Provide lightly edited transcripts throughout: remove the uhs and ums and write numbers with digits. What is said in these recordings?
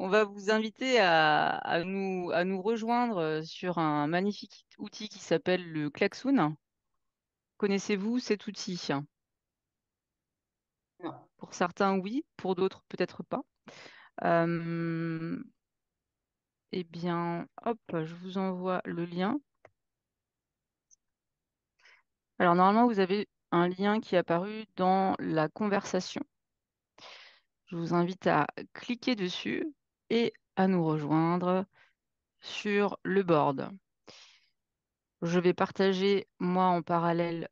on va vous inviter à nous rejoindre sur un magnifique outil qui s'appelle le Klaxoon. Connaissez-vous cet outil? Non. Pour certains, oui, pour d'autres, peut-être pas. Euh, eh bien, hop, je vous envoie le lien. Alors, normalement, vous avez un lien qui est apparu dans la conversation. Je vous invite à cliquer dessus et à nous rejoindre sur le board. Je vais partager, moi, en parallèle,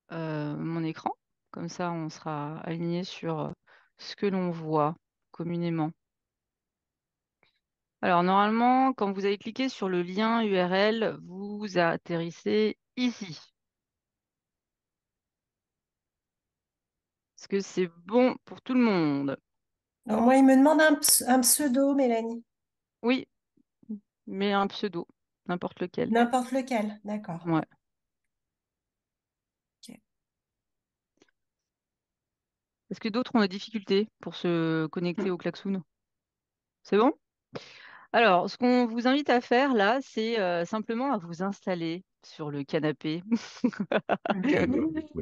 mon écran. Comme ça, on sera aligné sur ce que l'on voit communément. Alors, normalement, quand vous avez cliqué sur le lien URL, vous atterrissez ici. Est-ce que c'est bon pour tout le monde? Alors, moi, il me demande un pseudo, Mélanie. Oui, mais un pseudo, n'importe lequel. N'importe lequel, d'accord. Ouais. Ok. Est-ce que d'autres ont des difficultés pour se connecter au klaxon? C'est bon? Alors, ce qu'on vous invite à faire là, c'est simplement à vous installer sur le canapé.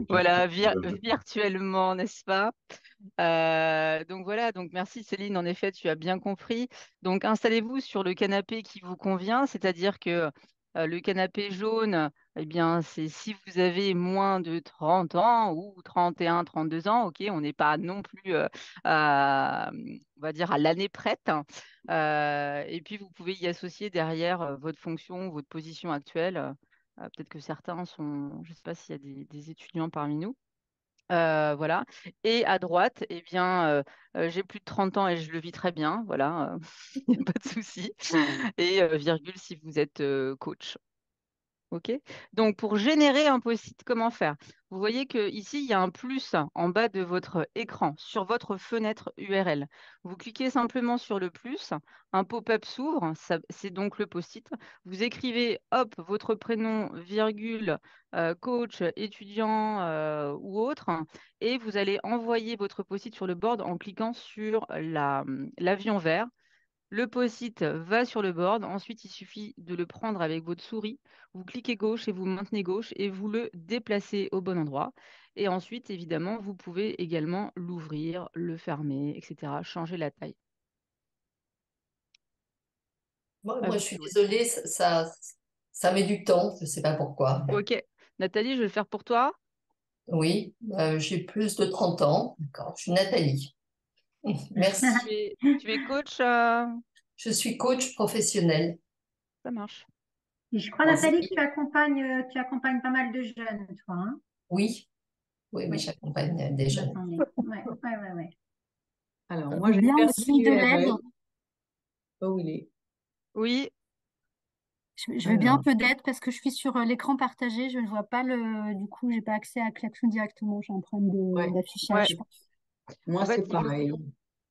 Voilà, virtuellement, n'est-ce pas? Donc voilà, donc merci Céline, en effet, tu as bien compris. Donc installez-vous sur le canapé qui vous convient, c'est-à-dire que le canapé jaune, eh bien, c'est si vous avez moins de 30 ans ou 31, 32 ans, ok, on n'est pas non plus, on va dire, à l'année prête, hein. Et puis vous pouvez y associer derrière votre fonction, votre position actuelle. Peut-être que certains sont, je ne sais pas s'il y a des étudiants parmi nous. Voilà. Et à droite, eh bien, j'ai plus de 30 ans et je le vis très bien. Voilà, il n'y a pas de souci. Et virgule si vous êtes coach. OK? Donc, pour générer un post-it, comment faire? Vous voyez qu'ici, il y a un plus en bas de votre écran, sur votre fenêtre URL. Vous cliquez simplement sur le plus, un pop-up s'ouvre, c'est donc le post-it. Vous écrivez, hop, votre prénom, virgule, coach, étudiant ou autre, et vous allez envoyer votre post-it sur le board en cliquant sur l'avion vert. Le post-it va sur le board. Ensuite, il suffit de le prendre avec votre souris. Vous cliquez gauche et vous maintenez gauche et vous le déplacez au bon endroit. Et ensuite, évidemment, vous pouvez également l'ouvrir, le fermer, etc. Changer la taille. À Moi, vous je de suis jouer. désolée, ça met du temps, je ne sais pas pourquoi. OK. Nathalie, je vais le faire pour toi. Oui, j'ai plus de 30 ans. D'accord, je suis Nathalie. Merci. Tu es coach. Je suis coach professionnel. Ça marche. Et je crois, en Nathalie, que ski. tu accompagnes pas mal de jeunes, toi, hein? Oui, oui, oui, Oui, j'accompagne des je jeunes. m'attendais. Ouais, ouais, ouais, ouais. Alors, Je moi, veux j'ai bien perdu aussi de l'aide. l'URL. Oh, où il est. Oui. Je veux bien un Alors, peu d'aide parce que je suis sur l'écran partagé. Je ne vois pas du coup, j'ai pas accès à Klaxon directement. J'ai un problème ouais, d'affichage, Ouais. je pense. moi, En fait, c'est il faut. pareil.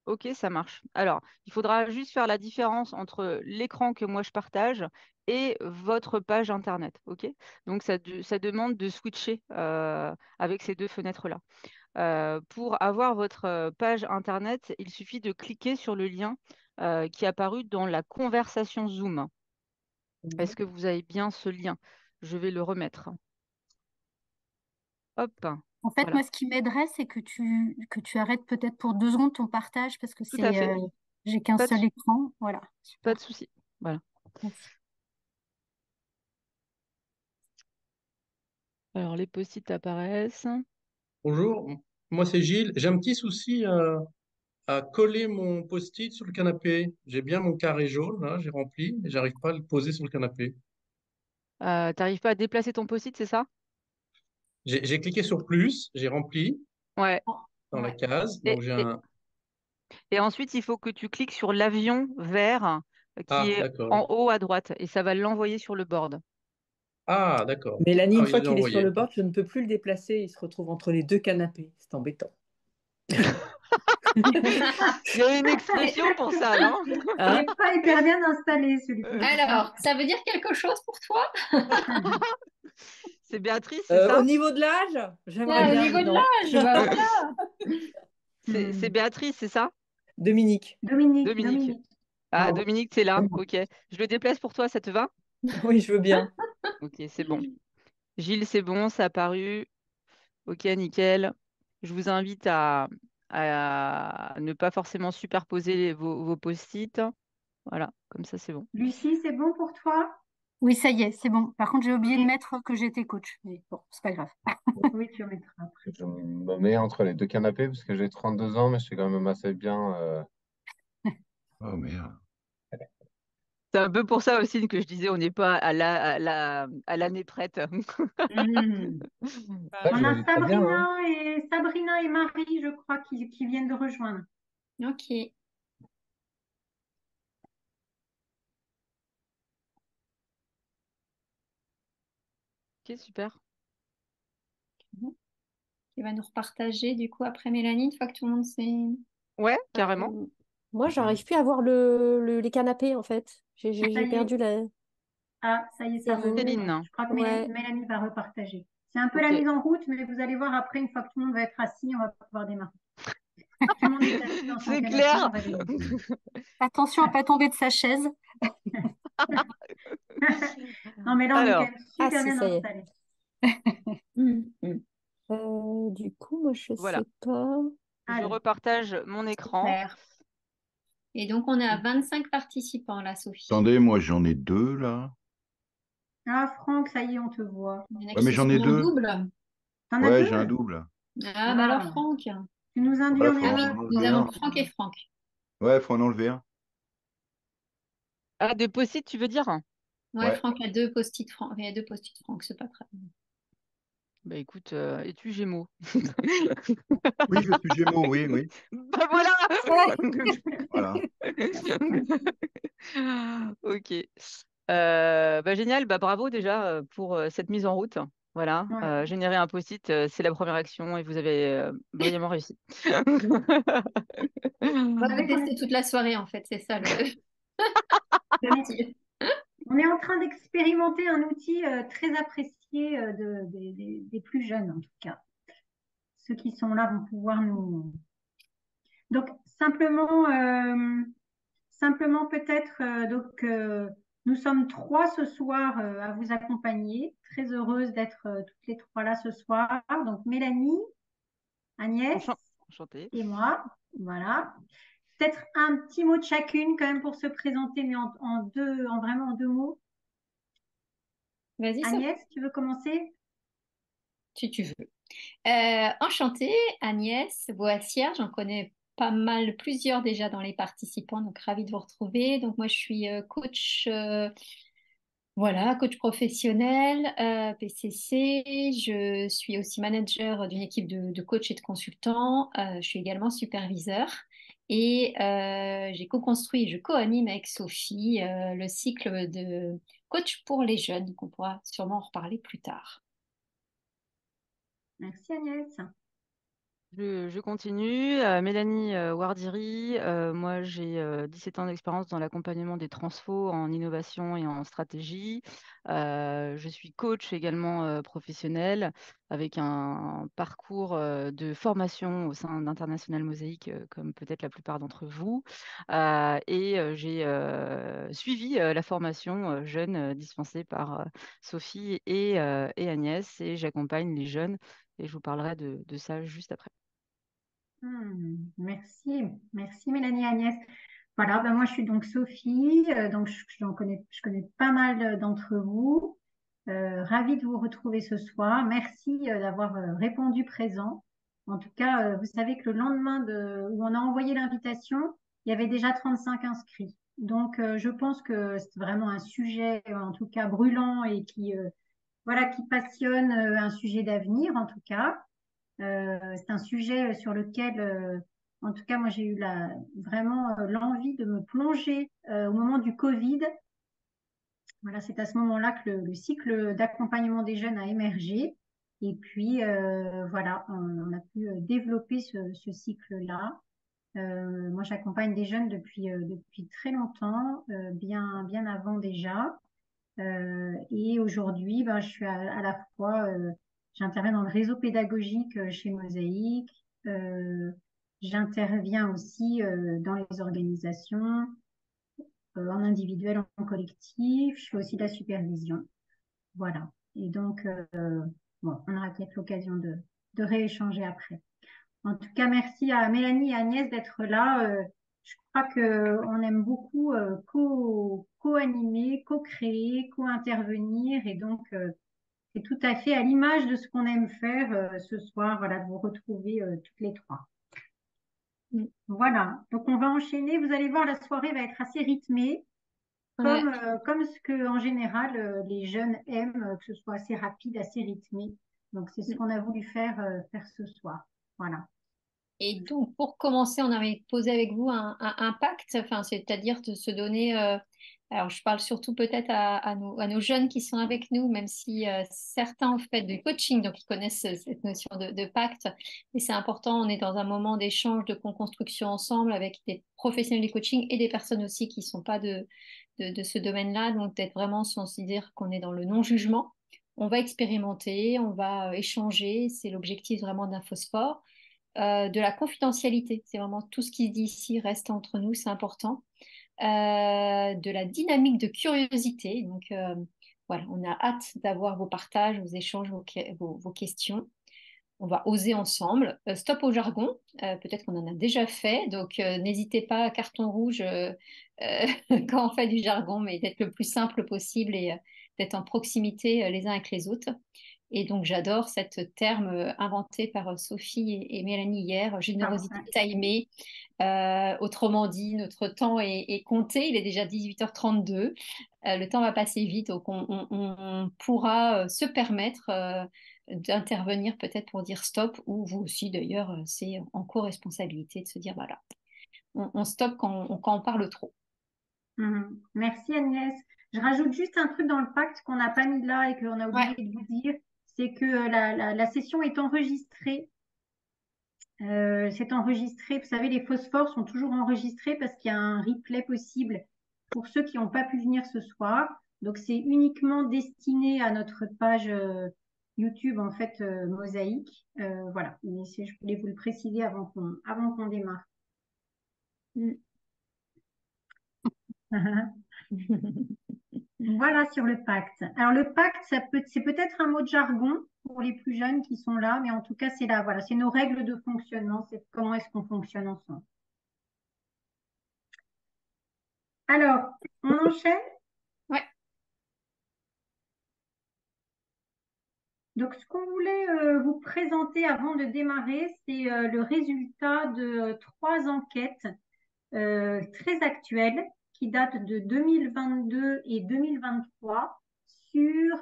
Ok, ça marche. Alors, il faudra juste faire la différence entre l'écran que moi je partage et votre page Internet. Ok? Donc, ça demande de switcher avec ces deux fenêtres-là. Pour avoir votre page Internet, il suffit de cliquer sur le lien qui est apparu dans la conversation Zoom. Est-ce que vous avez bien ce lien? Je vais le remettre. Hop, En fait, voilà. moi, ce qui m'aiderait, c'est que tu arrêtes peut-être pour 2 secondes ton partage parce que Tout à fait. j'ai qu'un Pas de, seul écran. Voilà, pas de super. souci. Voilà. Merci. Alors, les post-it apparaissent. Bonjour, moi c'est Gilles. J'ai un petit souci à coller mon post-it sur le canapé. J'ai bien mon carré jaune, là, j'ai rempli, mais j'arrive pas à le poser sur le canapé. T'arrives pas à déplacer ton post-it, c'est ça? J'ai cliqué sur plus, j'ai rempli Ouais. dans la Ouais. case, Et, donc j'ai et- un... et ensuite, il faut que tu cliques sur l'avion vert qui Ah, est d'accord. en haut à droite et ça va l'envoyer sur le board. Ah, d'accord. Mélanie, Ah une oui, il est fois déjà qu'il est sur envoyé. le board, je ne peux plus le déplacer. Il se retrouve entre les deux canapés. C'est embêtant. Il y a une expression pour ça, non? Il Hein? n'est pas hyper bien installé, celui-là. Alors, ça veut dire quelque chose pour toi? C'est Béatrice, c'est ça? Au niveau de l'âge, j'aimerais Ah, au bien, niveau mais de non. l'âge, bah voilà. C'est Béatrice, c'est ça? Dominique. Dominique, Dominique. Dominique. Ah, Bon. Dominique, c'est là. Ok. Je le déplace pour toi, ça te va? Oui, je veux bien. Ok, c'est bon. Gilles, c'est bon, ça a apparu. Ok, nickel. Je vous invite à ne pas forcément superposer vos post-it. Voilà, comme ça, c'est bon. Lucie, c'est bon pour toi? Oui, ça y est, c'est bon. Par contre, j'ai oublié de Ok. mettre que j'étais coach. Mais bon, c'est pas grave. Oui, tu remettras après. Je me mets entre les deux canapés parce que j'ai 32 ans, mais je suis quand même assez bien. Oh merde. C'est un peu pour ça aussi que je disais on n'est pas à l'année prête. Mhm. Ouais, On je a valide très bien, hein. Sabrina et Marie, je crois, qui viennent de rejoindre. Ok. Ok, super. Tu vas nous repartager du coup après Mélanie, une fois que tout le monde s'est. Ouais, carrément. Moi, j'arrive plus à voir les canapés, en fait. Ça J'ai y est. perdu la Ah, ça y est, ça Céline. revient. Céline. Je crois que Ouais. Mélanie va repartager. C'est un peu la Ok. mise en route, mais vous allez voir après, une fois que tout le monde va être assis, on va pouvoir démarrer. Tout le monde est assis dans son C'est canapé, clair. on va démarrer. Attention à pas tomber de sa chaise. Non, mais là, on est quand Alors, même Ah super si, bien ça y est. installés. Du coup, moi, je voilà. sais pas. Je Allez, repartage mon écran. Super. Et donc, on est à 25 participants là, Sophie. Attendez, moi j'en ai deux là. ah, Franck, ça y est, on te voit. Il y en a Ouais, qui mais se j'en sont ai mis en deux. double. T'en as Ouais, deux? j'ai un double. Ah, bah alors, Ah, Franck. tu nous induis Ouais, en Ah faut oui, erreur. en nous enlever avons un. Franck et Franck. Ouais, faut en enlever un. Ah, des post-it, tu veux dire? Ouais, Ouais. Franck a deux post-it Franck. Il y a deux post-it Franck, c'est pas très. Bah écoute, es-tu Gémeaux? Oui, je suis Gémeaux, oui, oui. Bah voilà! Voilà. Ok. Bah génial, bah bravo déjà pour cette mise en route. Voilà, Ouais. générer un post-it, c'est la première action et vous avez brillamment réussi. On va C'est vrai vous qu'on tester toute la soirée, en fait, c'est ça le est, parti. on est en train d'expérimenter un outil très apprécié des plus jeunes, en tout cas. Ceux qui sont là vont pouvoir nous. Donc, simplement peut-être, nous sommes trois ce soir à vous accompagner. Très heureuse d'être toutes les trois là ce soir. Donc, Mélanie, Agnès Enchanté. et moi. Voilà. Peut-être un petit mot de chacune quand même pour se présenter, mais vraiment en deux mots. Vas-y, Sophie, Agnès, tu veux commencer? si tu veux. Enchantée, Agnès Boassière, j'en connais pas mal, plusieurs déjà dans les participants, donc ravie de vous retrouver. Donc moi je suis coach, voilà, coach professionnel, PCC. Je suis aussi manager d'une équipe de coachs et de consultants. Je suis également superviseur et j'ai co-construit et je co-anime avec Sophie le cycle de coach pour les jeunes, qu'on pourra sûrement en reparler plus tard. Merci Agnès. Je continue. Mélanie Wardiri, moi j'ai 17 ans d'expérience dans l'accompagnement des transfos en innovation et en stratégie. Je suis coach également professionnel avec un parcours de formation au sein d'International Mosaïque, comme peut-être la plupart d'entre vous. J'ai suivi la formation jeune dispensée par Sophie et Agnès et j'accompagne les jeunes et je vous parlerai de ça juste après. Merci Mélanie et Agnès. Voilà, ben moi je suis donc Sophie, donc je connais pas mal d'entre vous. Ravie de vous retrouver ce soir. Merci d'avoir répondu présent. En tout cas, vous savez que le lendemain où on a envoyé l'invitation, il y avait déjà 35 inscrits. Donc je pense que c'est vraiment un sujet en tout cas brûlant et voilà, qui passionne, un sujet d'avenir en tout cas. C'est un sujet sur lequel, en tout cas, moi, j'ai eu vraiment l'envie de me plonger au moment du Covid. Voilà, c'est à ce moment-là que le cycle d'accompagnement des jeunes a émergé. Et puis, voilà, on a pu développer ce cycle-là. Moi, j'accompagne des jeunes depuis très longtemps, bien avant déjà. Et aujourd'hui, ben, je suis à la fois, j'interviens dans le réseau pédagogique chez Mosaïque, j'interviens aussi dans les organisations, en individuel, en collectif. Je fais aussi de la supervision. Voilà. Et donc, bon, on aura peut-être l'occasion de rééchanger après. En tout cas, merci à Mélanie et Agnès d'être là. Je crois qu'on aime beaucoup co-animer, co-créer, co-intervenir. Et donc, c'est tout à fait à l'image de ce qu'on aime faire ce soir, voilà, de vous retrouver toutes les trois. Mm. Voilà. Donc, on va enchaîner. Vous allez voir, la soirée va être assez rythmée, Ouais. comme ce que, en général, les jeunes aiment, que ce soit assez rapide, assez rythmé. Donc, c'est ce qu'on a voulu faire ce soir. Voilà. Et donc, pour commencer, on avait posé avec vous un pacte, enfin, c'est-à-dire de se donner. Alors, je parle surtout peut-être à nos jeunes qui sont avec nous, même si certains ont fait du coaching, donc ils connaissent cette notion de pacte. Et c'est important, on est dans un moment d'échange, de co-construction ensemble avec des professionnels du coaching et des personnes aussi qui ne sont pas de ce domaine-là. Donc, d'être vraiment sans se dire qu'on est dans le non-jugement. On va expérimenter, on va échanger. C'est l'objectif vraiment d'Infosport. De la confidentialité. C'est vraiment tout ce qui se dit ici reste entre nous, c'est important. De la dynamique de curiosité. Donc, voilà, on a hâte d'avoir vos partages, vos échanges, vos questions. On va oser ensemble. Stop au jargon. Peut-être qu'on en a déjà fait. Donc, n'hésitez pas, carton rouge quand on fait du jargon, mais d'être le plus simple possible et d'être en proximité les uns avec les autres. Et donc, j'adore ce terme inventé par Sophie et Mélanie hier, générosité timée. Autrement dit, notre temps est compté. Il est déjà 18h32. Le temps va passer vite, donc on pourra se permettre d'intervenir peut-être pour dire stop, ou vous aussi d'ailleurs, c'est en co-responsabilité de se dire voilà, on stoppe quand on parle trop. Merci Agnès. Je rajoute juste un truc dans le pacte qu'on n'a pas mis là et qu'on a oublié de vous dire, c'est que la session est enregistrée. C'est enregistré. Vous savez, les phosphores sont toujours enregistrés parce qu'il y a un replay possible pour ceux qui n'ont pas pu venir ce soir. Donc, c'est uniquement destiné à notre page YouTube, en fait, Mosaïque. Voilà. Mais je voulais vous le préciser avant qu'on démarre. Voilà sur le pacte. Alors, le pacte, c'est peut-être un mot de jargon pour les plus jeunes qui sont là, mais en tout cas, c'est là, voilà, c'est nos règles de fonctionnement, c'est comment est-ce qu'on fonctionne ensemble. Alors, on enchaîne? Ouais. Donc, ce qu'on voulait vous présenter avant de démarrer, c'est le résultat de 3 enquêtes très actuelles qui datent de 2022 et 2023 sur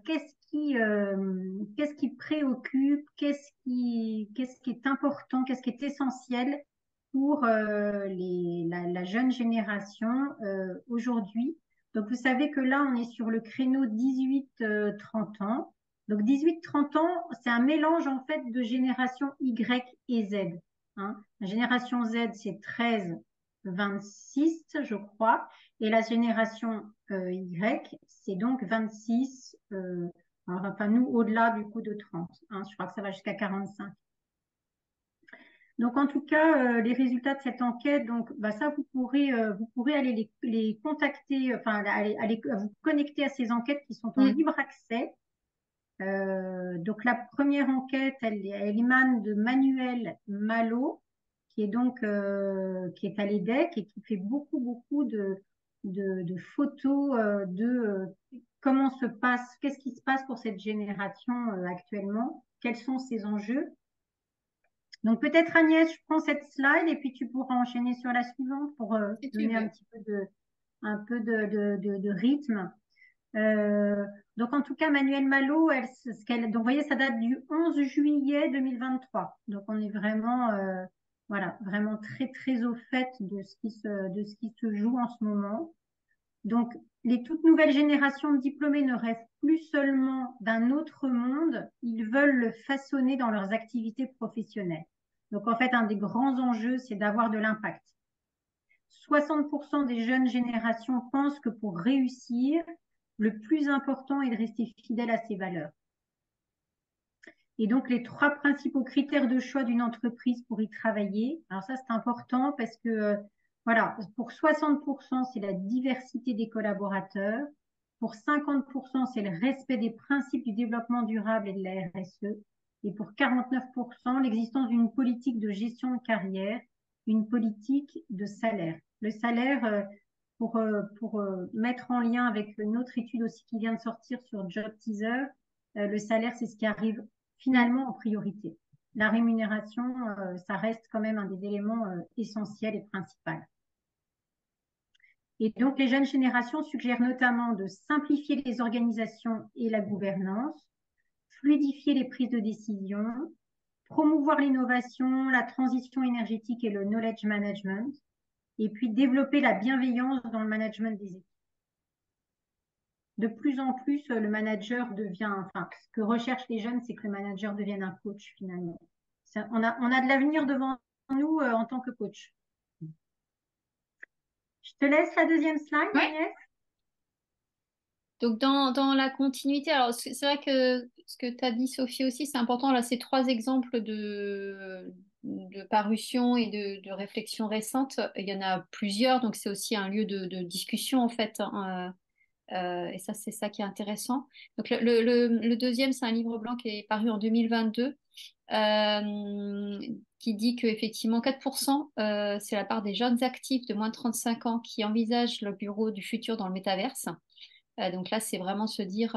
qu'est-ce qui préoccupe, qu'est-ce qui est important, qu'est-ce qui est essentiel pour la jeune génération aujourd'hui. Donc, vous savez que là, on est sur le créneau 18-30 ans. Donc, 18-30 ans, c'est un mélange en fait de génération Y et Z. Hein. La génération Z, c'est 13-26, je crois. Et la génération Y, c'est donc 26, enfin nous, au-delà du coup de 30. Hein, je crois que ça va jusqu'à 45. Donc, en tout cas, les résultats de cette enquête, donc, ça, vous pourrez aller les contacter, enfin, aller vous connecter à ces enquêtes qui sont en libre accès. Donc, la première enquête, elle émane de Manuel Malo, qui est donc qui est à l'EDEC et qui fait beaucoup de photos qu'est-ce qui se passe pour cette génération actuellement, quels sont ses enjeux. Donc peut-être Agnès, je prends cette slide et puis tu pourras enchaîner sur la suivante pour donner un petit peu de rythme. Donc en tout cas, Manuel Malo, donc vous voyez, ça date du 11 juillet 2023. Donc on est vraiment, voilà, vraiment très au fait de ce qui se joue en ce moment. Donc les toutes nouvelles générations de diplômés ne rêvent plus seulement d'un autre monde, ils veulent le façonner dans leurs activités professionnelles. Donc en fait, un des grands enjeux, c'est d'avoir de l'impact. 60% des jeunes générations pensent que pour réussir, le plus important est de rester fidèle à ses valeurs. Et donc, les 3 principaux critères de choix d'une entreprise pour y travailler, alors ça, c'est important parce que Voilà, pour 60%, c'est la diversité des collaborateurs. Pour 50%, c'est le respect des principes du développement durable et de la RSE. Et pour 49%, l'existence d'une politique de gestion de carrière, une politique de salaire. Le salaire, pour mettre en lien avec une autre étude aussi qui vient de sortir sur Job Teaser, le salaire, c'est ce qui arrive finalement en priorité. La rémunération, ça reste quand même un des éléments essentiels et principaux. Et donc, les jeunes générations suggèrent notamment de simplifier les organisations et la gouvernance, fluidifier les prises de décision, promouvoir l'innovation, la transition énergétique et le knowledge management, et puis développer la bienveillance dans le management des équipes. De plus en plus, le manager devient, enfin, ce que recherchent les jeunes, c'est que le manager devienne un coach finalement. On a de l'avenir devant nous en tant que coach. Je te laisse la deuxième slide, Ouais. Agnès. Donc, dans la continuité, alors c'est vrai que ce que tu as dit, Sophie, aussi, c'est important. Là, ces trois exemples de parution et de réflexion récente. Il y en a plusieurs, donc c'est aussi un lieu de discussion, en fait, hein. Et ça, c'est ça qui est intéressant. Donc, le deuxième, c'est un livre blanc qui est paru en 2022, qui dit qu'effectivement, 4%, c'est la part des jeunes actifs de moins de 35 ans qui envisagent le bureau du futur dans le métaverse. Donc là, c'est vraiment se dire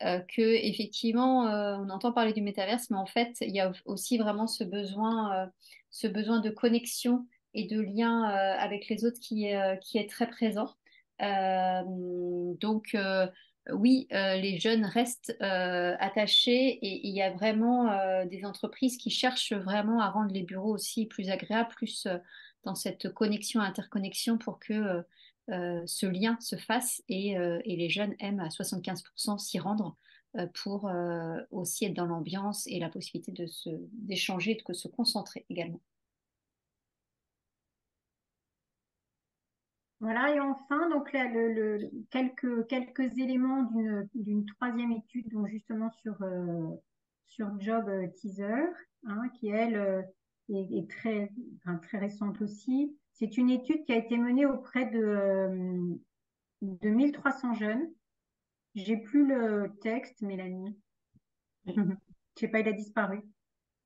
que effectivement, on entend parler du métaverse, mais en fait, il y a aussi vraiment ce besoin de connexion et de lien avec les autres qui est très présent. Donc, oui, les jeunes restent attachés et il y a vraiment des entreprises qui cherchent vraiment à rendre les bureaux aussi plus agréables, plus dans cette connexion, interconnexion pour que ce lien se fasse et les jeunes aiment à 75% s'y rendre pour aussi être dans l'ambiance et la possibilité d'échanger, de se concentrer également. Voilà, et enfin, donc là, quelques éléments d'une troisième étude, donc justement sur Job Teaser, hein, qui elle est très récente aussi. C'est une étude qui a été menée auprès de 1300 jeunes. J'ai plus le texte, Mélanie. Je sais pas, il a disparu.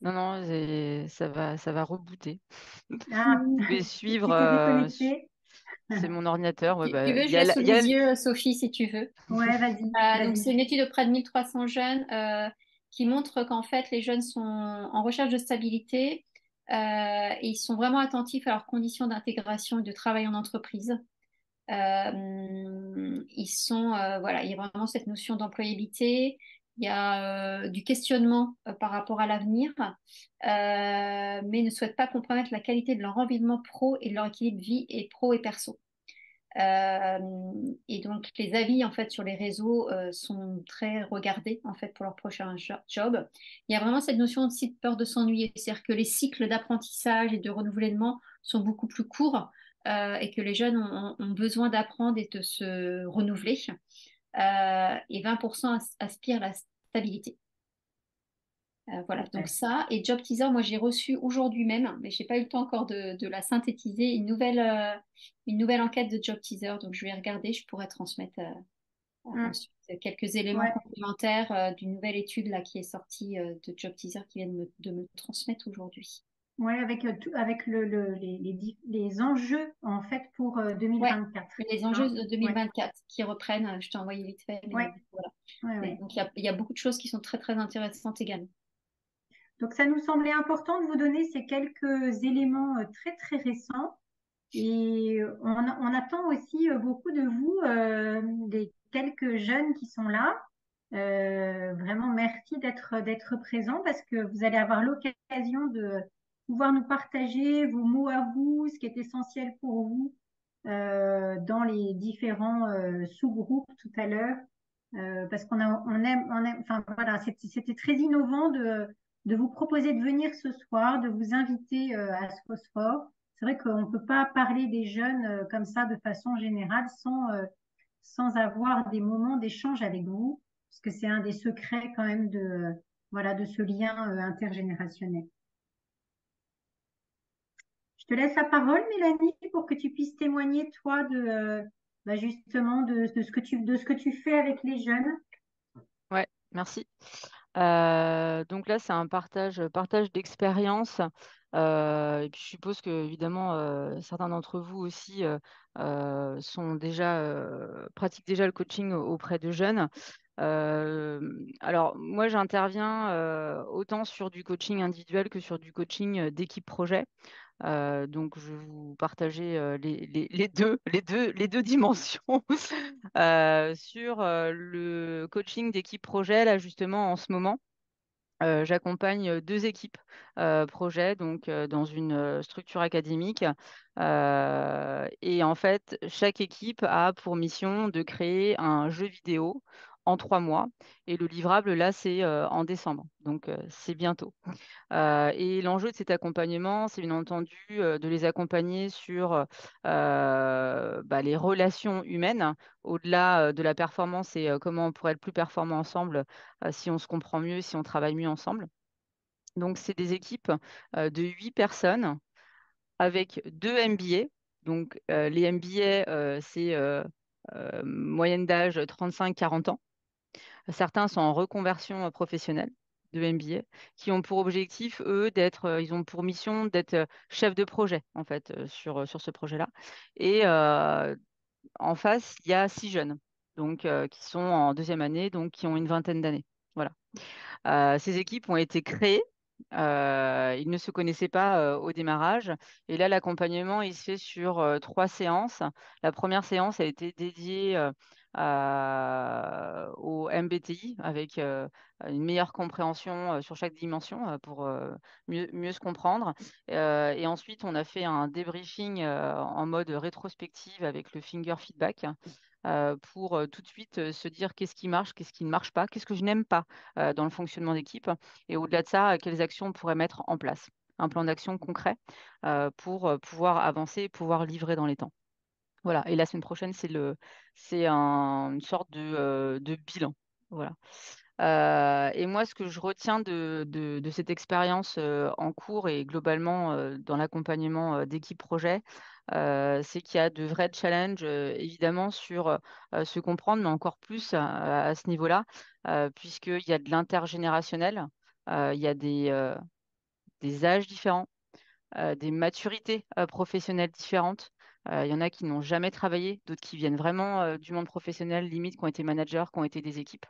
Non, ça va rebooter. Ah, Vous pouvez tu suivre. t'es déconnecté. C'est mon ordinateur. Ouais, Tu veux, il je y a, l'ai sous il y a les yeux, Sophie, si tu veux. Ouais, vas-y, Donc, vas-y. c'est une étude auprès de 1300 jeunes qui montre qu'en fait, les jeunes sont en recherche de stabilité et ils sont vraiment attentifs à leurs conditions d'intégration et de travail en entreprise. Voilà, il y a vraiment cette notion d'employabilité, il y a du questionnement par rapport à l'avenir, mais ne souhaitent pas compromettre la qualité de leur environnement pro et de leur équilibre vie et pro et perso. Et donc les avis en fait sur les réseaux sont très regardés en fait pour leur prochain job. Il y a vraiment cette notion aussi de peur de s'ennuyer, c'est-à-dire que les cycles d'apprentissage et de renouvellement sont beaucoup plus courts et que les jeunes ont besoin d'apprendre et de se renouveler. Et 20% aspirent à la stabilité. Voilà, donc ça, et Job Teaser, moi j'ai reçu aujourd'hui même, mais j'ai pas eu le temps encore de la synthétiser, une nouvelle enquête de Job Teaser, donc je vais regarder, je pourrais transmettre ensuite quelques éléments Ouais. complémentaires d'une nouvelle étude là qui est sortie de Job Teaser qui vient de me transmettre aujourd'hui. Ouais, avec les enjeux en fait pour Ouais, 2024. les enjeux Hein. de 2024 qui reprennent, je t'ai envoyé vite fait, mais Ouais, voilà. ouais, ouais. Donc il y a beaucoup de choses qui sont très très intéressantes également. Donc ça nous semblait important de vous donner ces quelques éléments très très récents et on attend aussi beaucoup de vous, les quelques jeunes qui sont là. Vraiment merci d'être présents parce que vous allez avoir l'occasion de pouvoir nous partager vos mots à vous, ce qui est essentiel pour vous dans les différents sous-groupes tout à l'heure. Parce enfin voilà, c'était très innovant de vous proposer de venir ce soir, de vous inviter à ce phosphore. C'est vrai qu'on ne peut pas parler des jeunes comme ça de façon générale sans avoir des moments d'échange avec vous, parce que c'est un des secrets quand même voilà, de ce lien intergénérationnel. Je te laisse la parole, Mélanie, pour que tu puisses témoigner, toi, justement, de ce que tu fais avec les jeunes. Ouais, merci. Donc là, c'est un partage d'expérience. Et puis je suppose que évidemment, certains d'entre vous aussi pratiquent déjà le coaching auprès de jeunes. Alors moi, j'interviens autant sur du coaching individuel que sur du coaching d'équipe projet. Donc, je vais vous partager les deux dimensions. Sur le coaching d'équipe projet, là justement en ce moment. J'accompagne deux équipes projet donc dans une structure académique. Et en fait, chaque équipe a pour mission de créer un jeu vidéo en 3 mois. Et le livrable, là, c'est en décembre. Donc, c'est bientôt. Et l'enjeu de cet accompagnement, c'est bien entendu de les accompagner sur les relations humaines, au-delà de la performance et comment on pourrait être plus performant ensemble si on se comprend mieux, si on travaille mieux ensemble. Donc, c'est des équipes de 8 personnes avec 2 MBA. Donc, les MBA, c'est moyenne d'âge 35-40 ans. Certains sont en reconversion professionnelle de MBA, qui ont pour objectif, eux, ils ont pour mission d'être chef de projet, en fait, sur ce projet-là. Et en face, il y a 6 jeunes, donc qui sont en deuxième année, donc qui ont une vingtaine d'années. Voilà. Ces équipes ont été créées. Ils ne se connaissaient pas au démarrage. Et là, l'accompagnement, il se fait sur 3 séances. La première séance a été dédiée au MBTI avec une meilleure compréhension sur chaque dimension pour mieux se comprendre. Et ensuite, on a fait un débriefing en mode rétrospective avec le finger feedback pour tout de suite se dire qu'est-ce qui marche, qu'est-ce qui ne marche pas, qu'est-ce que je n'aime pas dans le fonctionnement d'équipe. Et au-delà de ça, quelles actions on pourrait mettre en place. Un plan d'action concret pour pouvoir avancer et pouvoir livrer dans les temps. Voilà. Et la semaine prochaine, une sorte de bilan. Voilà. Et moi, ce que je retiens de cette expérience en cours et globalement dans l'accompagnement d'équipe projet, c'est qu'il y a de vrais challenges, évidemment, sur se comprendre, mais encore plus à ce niveau-là, puisqu'il y a de l'intergénérationnel, il y a des âges différents, des maturités professionnelles différentes. Il y en a qui n'ont jamais travaillé, d'autres qui viennent vraiment du monde professionnel, limite, qui ont été managers, qui ont été des équipes,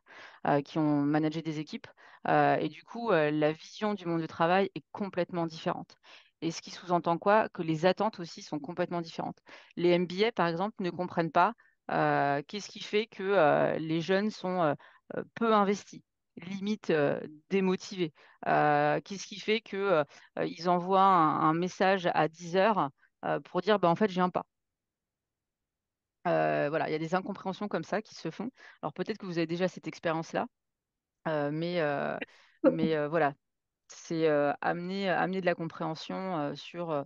qui ont managé des équipes. Et du coup, la vision du monde du travail est complètement différente. Et ce qui sous-entend quoi? Que les attentes aussi sont complètement différentes. Les MBA, par exemple, ne comprennent pas qu'est-ce qui fait que les jeunes sont peu investis, limite démotivés. Qu'est-ce qui fait que ils envoient un message à 10 heures pour dire bah, en fait, je viens pas. Voilà, il y a des incompréhensions comme ça qui se font. Alors peut-être que vous avez déjà cette expérience-là, mais voilà, c'est amener de la compréhension sur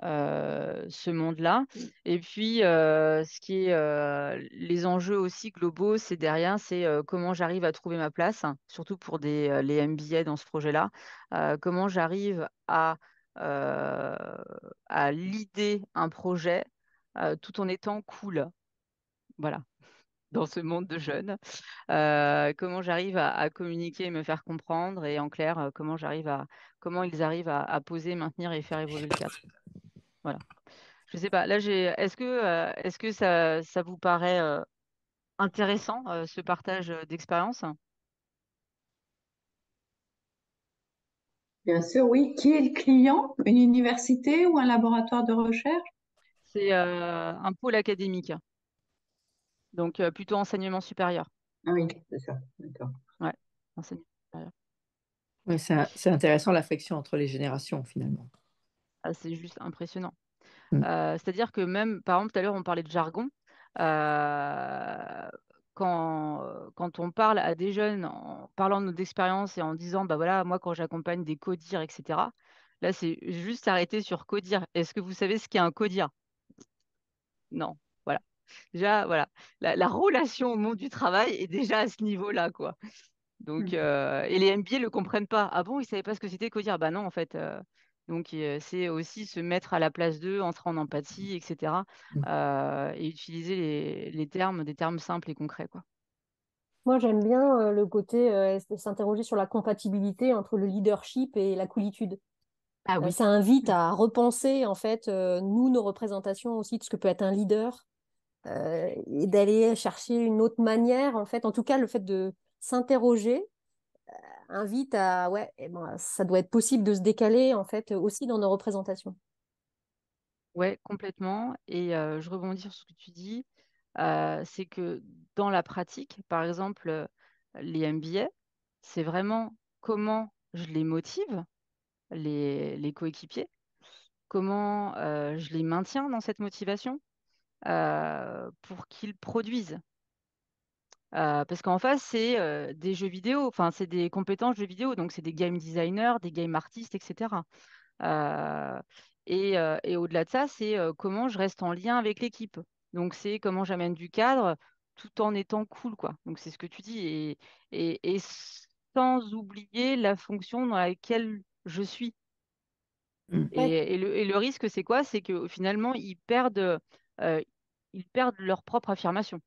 ce monde-là. Et puis, ce qui est les enjeux aussi globaux, c'est derrière, c'est comment j'arrive à trouver ma place, hein, surtout pour les MBA dans ce projet-là. Comment j'arrive euh, à leader un projet tout en étant cool. Voilà. Dans ce monde de jeunes, comment j'arrive à communiquer et me faire comprendre, et en clair, comment ils arrivent à poser, maintenir et faire évoluer le cadre. Voilà. Je sais pas. Là, est-ce que ça vous paraît intéressant, ce partage d'expérience? Bien sûr, oui. Qui est le client? Une université ou un laboratoire de recherche? C'est un pôle académique, donc plutôt enseignement supérieur. Ah oui, c'est ça. D'accord. Ouais, enseignement supérieur. Ouais, c'est intéressant la friction entre les générations finalement. Ah, c'est juste impressionnant. Mm. C'est-à-dire que même, par exemple, tout à l'heure, on parlait de jargon. Euh, quand on parle à des jeunes en parlant de nos expériences et en disant, bah voilà, moi, quand j'accompagne des codir, etc., là, c'est juste arrêter sur codir. Est-ce que vous savez ce qu'est un codir? Non. Voilà. Déjà, voilà. La relation au monde du travail est déjà à ce niveau-là, quoi. Donc, et les MBA ne le comprennent pas. Ah bon, ils ne savaient pas ce que c'était codir? Bah non, en fait. Donc, c'est aussi se mettre à la place d'eux, entrer en empathie, etc. Et utiliser des termes simples et concrets, quoi. Moi, j'aime bien le côté s'interroger sur la compatibilité entre le leadership et la coolitude. Ah oui. Ça invite à repenser, en fait, nous, nos représentations aussi de ce que peut être un leader et d'aller chercher une autre manière, en fait. En tout cas, le fait de s'interroger invite à, ouais, eh ben, ça doit être possible de se décaler, en fait, aussi dans nos représentations. Ouais, complètement. Et je rebondis sur ce que tu dis. C'est que dans la pratique, par exemple, les MBA, c'est vraiment comment je les motive, les coéquipiers, comment je les maintiens dans cette motivation pour qu'ils produisent. Parce qu'en face, c'est des jeux vidéo, enfin, c'est des compétences jeux vidéo, donc c'est des game designers, des game artistes, etc. Euh, et au-delà de ça, c'est comment je reste en lien avec l'équipe. Donc, c'est comment j'amène du cadre tout en étant cool, quoi. Donc, c'est ce que tu dis. Et sans oublier la fonction dans laquelle je suis. Ouais. Et le risque, c'est quoi? C'est que finalement, euh, ils perdent leur propre affirmation.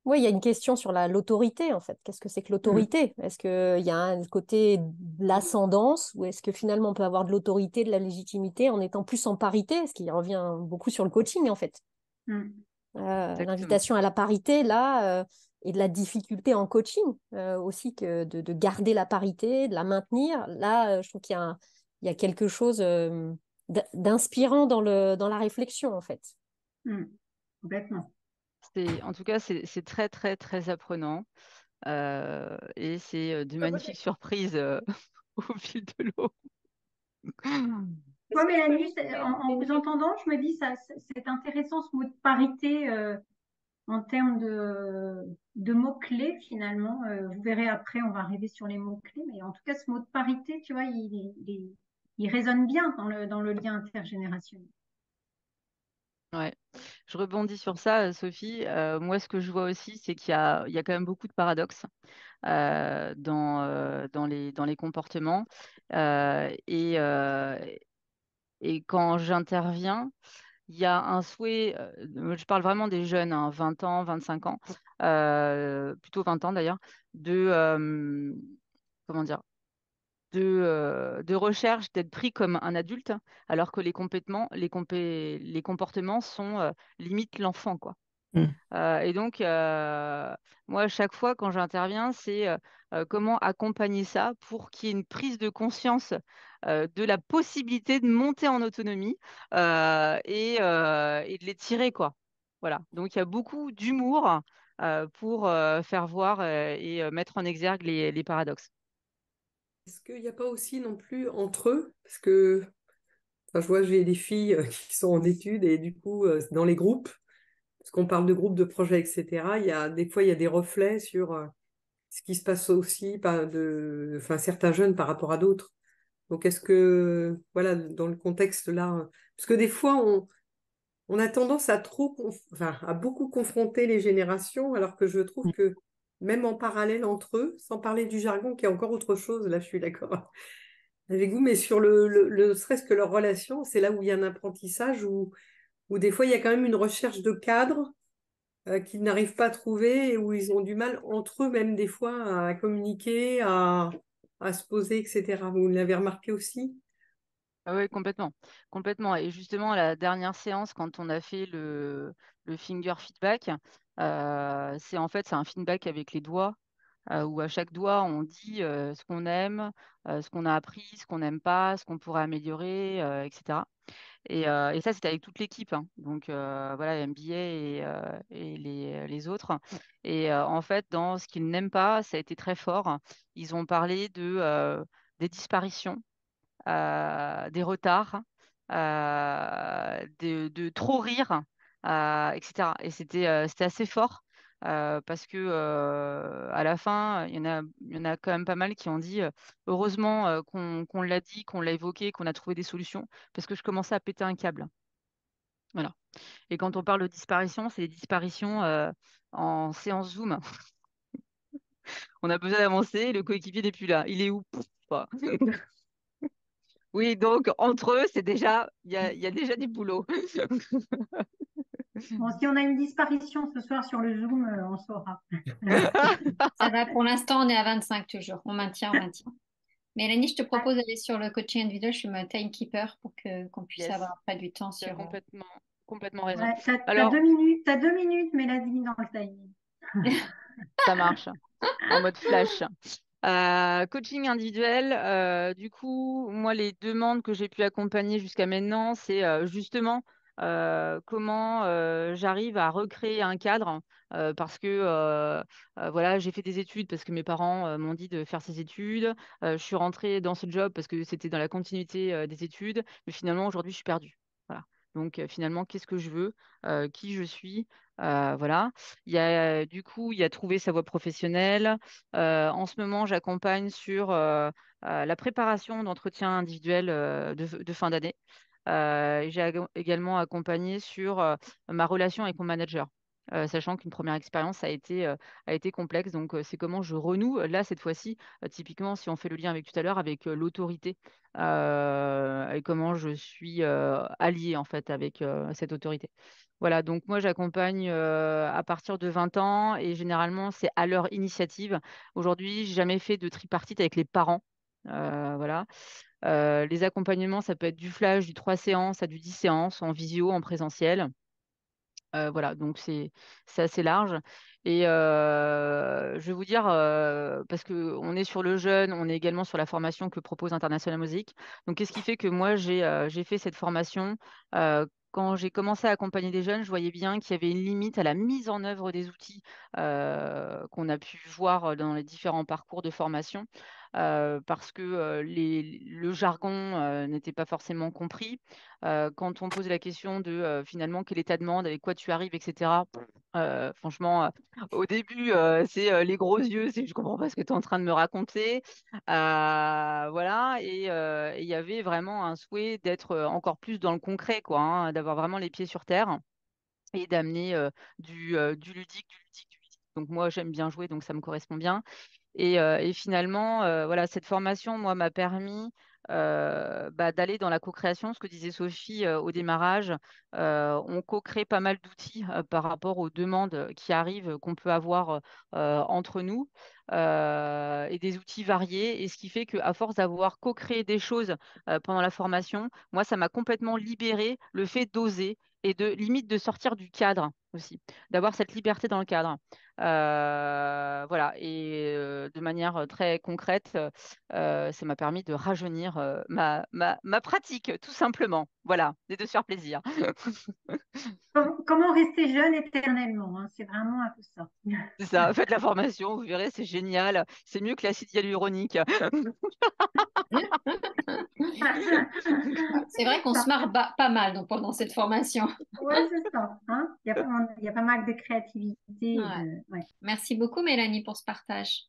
Oui, il y a une question sur l'autorité, en fait. Qu'est-ce que c'est que l'autorité? Est-ce qu'il y a un côté de l'ascendance ou est-ce que finalement on peut avoir de l'autorité, de la légitimité en étant plus en parité? Ce qui revient beaucoup sur le coaching, en fait. Exactement. L'invitation à la parité, là, et de la difficulté en coaching aussi que de garder la parité, de la maintenir. Là, je trouve il y a quelque chose d'inspirant dans la réflexion, en fait. Complètement. En tout cas, c'est très, très, très apprenant. Et c'est de magnifiques surprises au fil de l'eau. Toi, Mélanie, en vous entendant, je me dis ça, c'est intéressant ce mot de parité en termes de mots-clés finalement. Vous verrez après, on va arriver sur les mots-clés, mais en tout cas, ce mot de parité, tu vois, il résonne bien dans le lien intergénérationnel. Ouais. Je rebondis sur ça, Sophie. Moi, ce que je vois aussi, c'est qu'il y a quand même beaucoup de paradoxes dans les comportements. Et quand j'interviens, il y a un souhait, je parle vraiment des jeunes, hein, 20 ans, 25 ans, plutôt 20 ans d'ailleurs, comment dire, de recherche d'être pris comme un adulte, alors que les comportements sont limite l'enfant, quoi. Et donc, moi, à chaque fois quand j'interviens, c'est comment accompagner ça pour qu'il y ait une prise de conscience de la possibilité de monter en autonomie et de les tirer, quoi. Voilà. Donc, il y a beaucoup d'humour pour faire voir et mettre en exergue les paradoxes. Est-ce qu'il n'y a pas aussi non plus entre eux, parce que enfin, je vois j'ai des filles qui sont en études et du coup dans les groupes, parce qu'on parle de groupes, de projets, etc. Des fois il y a des reflets sur ce qui se passe aussi enfin, certains jeunes par rapport à d'autres. Donc est-ce que voilà dans le contexte là, parce que des fois on a tendance à enfin, à beaucoup confronter les générations, alors que je trouve que même en parallèle entre eux, sans parler du jargon qui est encore autre chose, là je suis d'accord avec vous, mais sur serait-ce que leur relation, c'est là où il y a un apprentissage, où des fois il y a quand même une recherche de cadre qu'ils n'arrivent pas à trouver et où ils ont du mal entre eux même des fois à communiquer, à se poser, etc. Vous l'avez remarqué aussi? Ah oui, complètement. Complètement. Et justement, à la dernière séance, quand on a fait le finger feedback, c'est un feedback avec les doigts, où à chaque doigt, on dit ce qu'on aime, ce qu'on a appris, ce qu'on n'aime pas, ce qu'on pourrait améliorer, etc. Et ça, c'était avec toute l'équipe, hein. Donc voilà, MBA et les autres. Et en fait, dans ce qu'ils n'aiment pas, ça a été très fort. Ils ont parlé des disparitions, des retards, de trop rire, etc. Et c'était assez fort parce que à la fin, il y en a quand même pas mal qui ont dit heureusement qu'on l'a dit, qu'on l'a évoqué, qu'on a trouvé des solutions, parce que je commençais à péter un câble. Voilà. Et quand on parle de disparition, c'est des disparitions en séance Zoom. On a besoin d'avancer, le coéquipier n'est plus là. Il est où? Pouf, pas. Oui, donc entre eux, il y a déjà du boulot. Bon, si on a une disparition ce soir sur le Zoom, on saura. Ça va, pour l'instant, on est à 25 toujours. On maintient, on maintient. Mélanie, je te propose d'aller sur le coaching individuel. Je suis ma timekeeper pour qu'on puisse Yes, avoir après du temps tu as sur. complètement raison. Ouais, t'as Alors, 2 minutes, t'as 2 minutes, Mélanie, dans le timing. ça marche, en mode flash. Coaching individuel, du coup, moi, les demandes que j'ai pu accompagner jusqu'à maintenant, c'est justement comment j'arrive à recréer un cadre parce que voilà, j'ai fait des études parce que mes parents m'ont dit de faire ces études. Je suis rentrée dans ce job parce que c'était dans la continuité des études, mais finalement, aujourd'hui, je suis perdue. Voilà. Donc, finalement, qu'est-ce que je veux, qui je suis, voilà. Du coup, il y a trouver sa voie professionnelle. En ce moment, j'accompagne sur la préparation d'entretiens individuels de fin d'année. Également accompagné sur ma relation avec mon manager, sachant qu'une première expérience a été complexe. Donc, c'est comment je renoue, là, cette fois-ci, typiquement, si on fait le lien avec tout à l'heure, avec l'autorité et comment je suis alliée, en fait, avec cette autorité. Voilà, donc moi j'accompagne à partir de 20 ans et généralement c'est à leur initiative. Aujourd'hui, j'ai jamais fait de tripartite avec les parents. Voilà. Les accompagnements, ça peut être du flash, du 3 séances à du 10 séances en visio, en présentiel. Voilà, donc c'est assez large. Et je vais vous dire, parce qu'on est sur le jeune, on est également sur la formation que propose International Music. Donc, qu'est-ce qui fait que moi, j'ai fait cette formation quand j'ai commencé à accompagner des jeunes, je voyais bien qu'il y avait une limite à la mise en œuvre des outils qu'on a pu voir dans les différents parcours de formation, parce que le jargon n'était pas forcément compris. Quand on pose la question de finalement quelle est ta demande, avec quoi tu arrives, etc. Franchement, au début, c'est les gros yeux, c'est je comprends pas ce que tu es en train de me raconter. Voilà, et il y avait vraiment un souhait d'être encore plus dans le concret, quoi, hein, d'avoir vraiment les pieds sur terre et d'amener du ludique, du ludique, du ludique. Donc moi, j'aime bien jouer, donc ça me correspond bien. Et finalement, voilà, cette formation, moi, m'a permis d'aller dans la co-création, ce que disait Sophie au démarrage. On co-crée pas mal d'outils par rapport aux demandes qui arrivent, qu'on peut avoir entre nous, et des outils variés. Et ce qui fait qu'à force d'avoir co-créé des choses pendant la formation, moi, ça m'a complètement libéré le fait d'oser et de limite de sortir du cadre aussi, d'avoir cette liberté dans le cadre. Voilà, et de manière très concrète, ça m'a permis de rajeunir ma pratique, tout simplement. Voilà, et de se faire plaisir. Comment rester jeune éternellement, hein, c'est vraiment un peu ça. C'est ça, faites la formation, vous verrez, c'est génial. C'est mieux que l'acide hyaluronique. C'est vrai qu'on se marre pas mal donc, pendant cette formation. Oui, c'est ça. Hein. Il y a pas mal de créativité. Ouais. Ouais. Merci beaucoup, Mélanie, pour ce partage.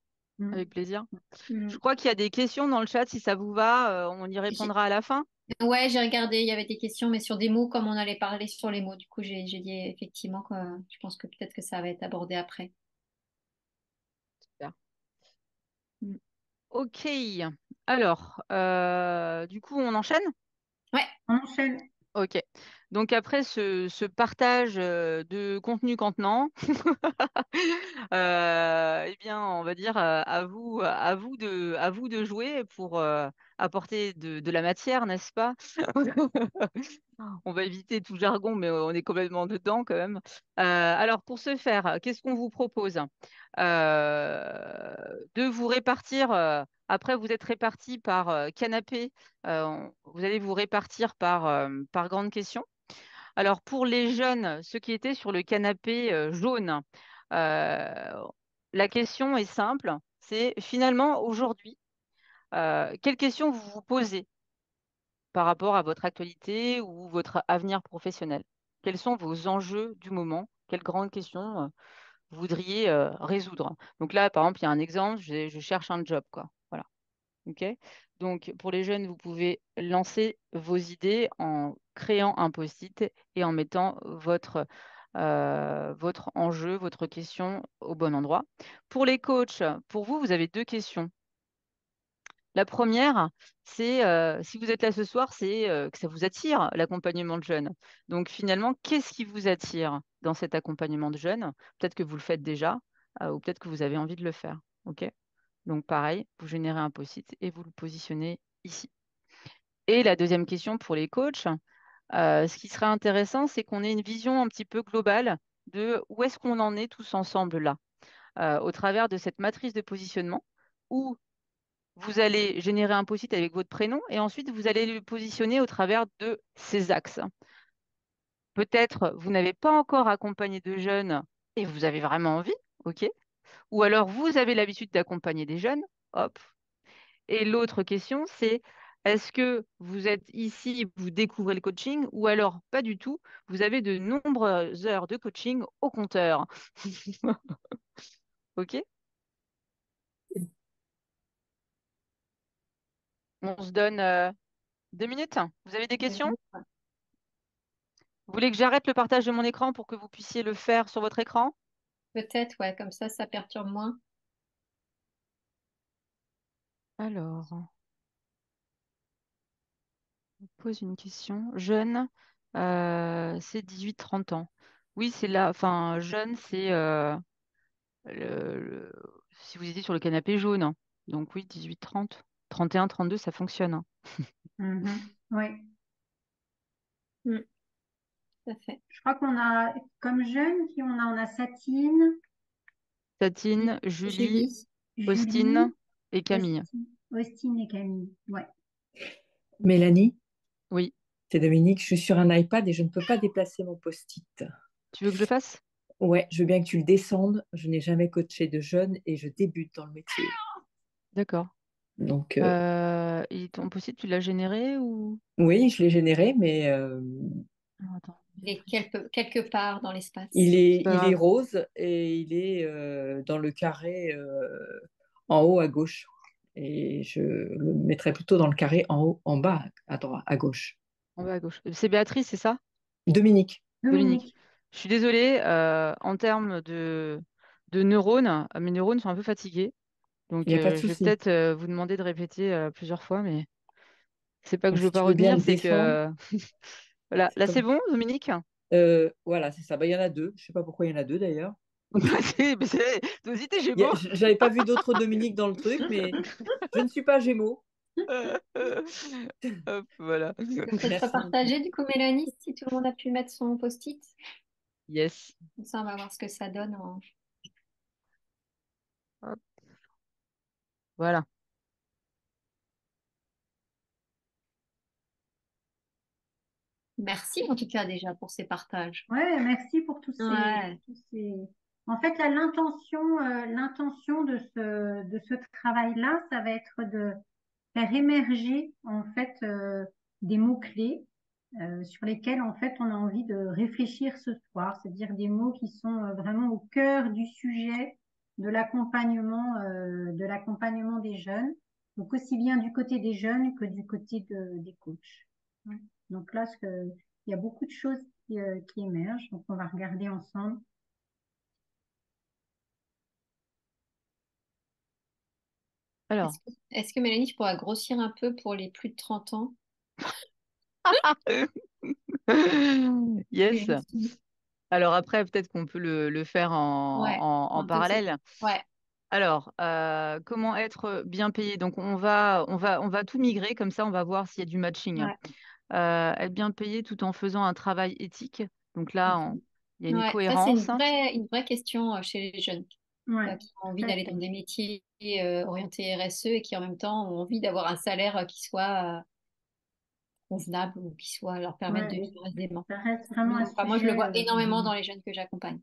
Avec plaisir. Mm. Je crois qu'il y a des questions dans le chat, si ça vous va, on y J'ai- répondra à la fin. Ouais, j'ai regardé, il y avait des questions, mais sur des mots, comme on allait parler sur les mots. Du coup, j'ai dit effectivement que je pense que peut-être que ça va être abordé après. Super. Mm. Ok. Alors, du coup, on enchaîne? Ouais. On enchaîne. Ok. Donc après ce partage de contenu contenant, eh bien, on va dire à vous de jouer pour apporter de la matière, n'est-ce pas? On va éviter tout jargon, mais on est complètement dedans quand même. Alors, pour ce faire, qu'est-ce qu'on vous propose? De vous répartir. Après, vous êtes répartis par canapé. Vous allez vous répartir par grande question. Alors, pour les jeunes, ceux qui étaient sur le canapé jaune, euh, la question est simple. C'est finalement aujourd'hui, quelles questions vous vous posez par rapport à votre actualité ou votre avenir professionnel? Quels sont vos enjeux du moment? Quelles grandes questions vous voudriez résoudre? Donc là, par exemple, il y a un exemple, je cherche un job, quoi. Voilà. OK? Donc, pour les jeunes, vous pouvez lancer vos idées en créant un post-it et en mettant votre enjeu, votre question au bon endroit. Pour les coachs, pour vous, vous avez deux questions. La première, c'est si vous êtes là ce soir, c'est que ça vous attire, l'accompagnement de jeunes. Donc finalement, qu'est-ce qui vous attire dans cet accompagnement de jeunes? Peut-être que vous le faites déjà, ou peut-être que vous avez envie de le faire. OK? Donc pareil, vous générez un post-it et vous le positionnez ici. Et la deuxième question pour les coachs, ce qui serait intéressant, c'est qu'on ait une vision un petit peu globale de où est-ce qu'on en est tous ensemble là, au travers de cette matrice de positionnement où vous allez générer un post-it avec votre prénom et ensuite vous allez le positionner au travers de ces axes. Peut-être vous n'avez pas encore accompagné de jeunes et vous avez vraiment envie, OK? Ou alors vous avez l'habitude d'accompagner des jeunes, hop. Et l'autre question, c'est est-ce que vous êtes ici, vous découvrez le coaching ou alors pas du tout, vous avez de nombreuses heures de coaching au compteur. OK? On se donne 2 minutes. Vous avez des questions? Vous voulez que j'arrête le partage de mon écran pour que vous puissiez le faire sur votre écran? Peut-être, ouais, comme ça perturbe moins. Alors, je vous pose une question. Jeune, c'est 18-30 ans. Oui, c'est là. Enfin, jeune, c'est si vous étiez sur le canapé jaune, hein. Donc oui, 18-30. 31-32, ça fonctionne, hein. Oui. Mm, tout à fait. Je crois qu'on a, comme jeunes, on a Satine, Satine, Julie, Julie, Faustine Julie, et Camille. Austin et Camille. Ouais. Mélanie, Oui. c'est Dominique, je suis sur un iPad et je ne peux pas déplacer mon post-it. Tu veux que je fasse? Ouais, je veux bien que tu le descendes. Je n'ai jamais coaché de jeunes et je débute dans le métier. D'accord. Donc, Et ton post-it, tu l'as généré ou... oui, je l'ai généré, mais Alors, attends, Il est quelque part dans l'espace. c'est pas il est grave. rose et il est dans le carré en haut à gauche. Et je le mettrais plutôt dans le carré en haut, en bas à droite, à gauche. En bas à gauche. C'est Béatrice, c'est ça? Dominique, Dominique. Dominique. Je suis désolée, en termes de neurones, mes neurones sont un peu fatigués. il Donc, n'y a pas de je vais souci. peut-être vous demander de répéter plusieurs fois, mais c'est pas que Donc, je veux si pas tu veux bien retenir, le c'est descendre, que... Voilà, c'est là c'est comme... bon, Dominique? voilà, c'est ça. Bah, il y en a deux. Je ne sais pas pourquoi il y en a deux d'ailleurs. Toi aussi, t'es Il y Gémeaux? j'avais pas vu d'autres Dominique dans le truc, mais je ne suis pas Gémeaux. Hop, voilà. Peut-être Merci beaucoup. repartager du coup, Mélanie, si tout le monde a pu mettre son post-it. Yes. Comme ça, on va voir ce que ça donne. Hop, voilà. Merci en tout cas déjà pour ces partages. Ouais, merci pour Ouais. En fait, là, l'intention de ce travail-là, ça va être de faire émerger en fait des mots-clés sur lesquels en fait on a envie de réfléchir ce soir, c'est-à-dire des mots qui sont vraiment au cœur du sujet de l'accompagnement des jeunes, donc aussi bien du côté des jeunes que du côté des coachs. Ouais. Donc là, il y a beaucoup de choses qui émergent, donc on va regarder ensemble. Alors. Est-ce que Mélanie, tu pourras grossir un peu pour les plus de 30 ans? Yes. Alors après, peut-être qu'on peut le faire Ouais, en parallèle. ouais. Alors, comment être bien payé? Donc, on va tout migrer, comme ça, on va voir s'il y a du matching. Ouais. Être bien payé tout en faisant un travail éthique. Donc là, il y a une Ouais, ça c'est cohérence. une vraie question chez les jeunes Ouais, qui ont envie tout à d'aller fait. dans des métiers orientés RSE et qui en même temps ont envie d'avoir un salaire qui soit convenable ou qui soit leur permettre de Ouais, vivre aisément. ça reste vraiment un Enfin, moi, je le sujet. vois énormément dans les jeunes que j'accompagne.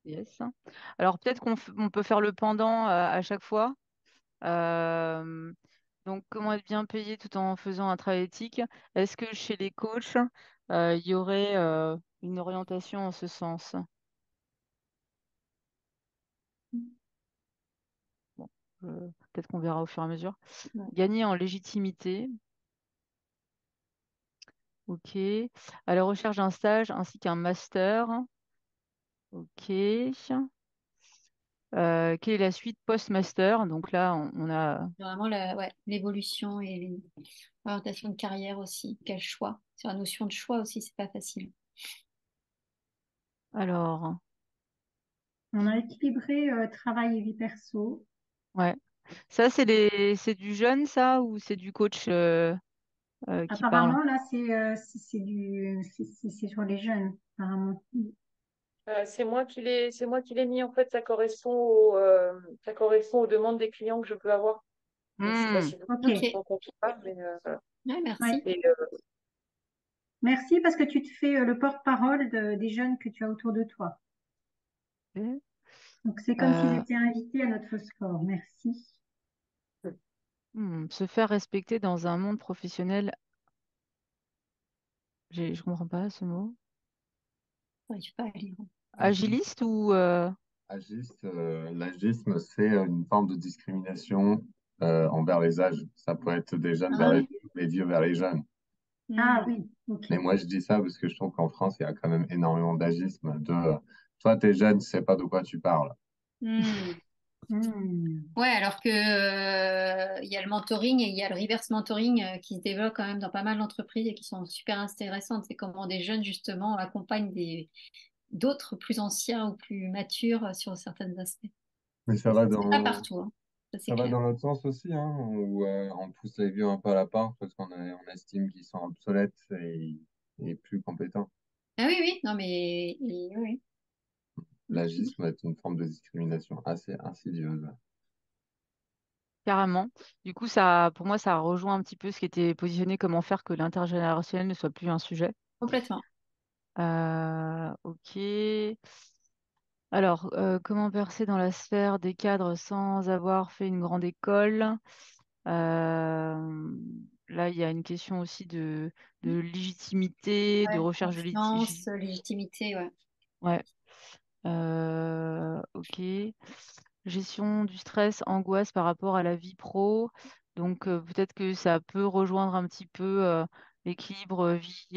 Yes. Alors, peut-être on peut faire le pendant à chaque fois. Euh, donc, comment être bien payé tout en faisant un travail éthique? Est-ce que chez les coachs, il y aurait une orientation en ce sens? Bon, peut-être qu'on verra au fur et à mesure. Ouais. Gagner en légitimité. OK. À la recherche d'un stage ainsi qu'un master. OK. Quelle est la suite post-master? Donc là, on a. Vraiment, l'évolution et l'orientation de carrière aussi. Quel choix? Sur la notion de choix aussi, c'est pas facile. Alors, On a équilibré travail et vie perso. ouais. Ça, c'est du jeune, ça, ou c'est du coach qui parle? Apparemment, là, c'est sur les jeunes, apparemment. C'est moi qui l'ai mis en fait. Ça correspond aux demandes des clients que je peux avoir. Donc, je sais pas Hmm. si vous Ok. Ok. en comptez pas, mais Ouais, merci. Ouais. et, Merci parce que tu te fais le porte-parole des jeunes que tu as autour de toi. Ok. Donc, c'est comme s'ils Euh, étaient invités à notre sport. Merci. Se faire respecter dans un monde professionnel. Je comprends pas ce mot. J'arrive pas à lire. Agiliste ou L'agisme, c'est une forme de discrimination envers les âges. Ça peut être des jeunes vers Ah, les vieux vers les jeunes. Ah hmm. oui, ok. Mais moi, je dis ça parce que je trouve qu'en France, il y a quand même énormément d'agisme. Toi, t'es jeune, tu sais pas de quoi tu parles. Hmm. Hmm. Ouais, alors que il y a le mentoring et il y a le reverse mentoring qui se développe quand même dans pas mal d'entreprises et qui sont super intéressantes. C'est comment des jeunes justement accompagnent d'autres plus anciens ou plus matures sur certains aspects. Mais C'est pas partout, hein. Ça c'est ça va clair. dans l'autre sens aussi, hein, où on pousse les vieux un peu à la part parce on estime qu'ils sont obsolètes et plus compétents. Ah oui, oui, non mais oui. L'agisme est une forme de discrimination assez insidieuse. carrément. Du coup, ça, pour moi, ça rejoint un petit peu ce qui était positionné comment faire que l'intergénérationnel ne soit plus un sujet. Complètement. Ok. Alors, comment percer dans la sphère des cadres sans avoir fait une grande école? Euh, Là, il y a une question aussi de légitimité, de Ouais, recherche de confiance, légitimité, ouais. Ouais. Ok. Gestion du stress, angoisse par rapport à la vie pro. Donc, peut-être que ça peut rejoindre un petit peu l'équilibre vie.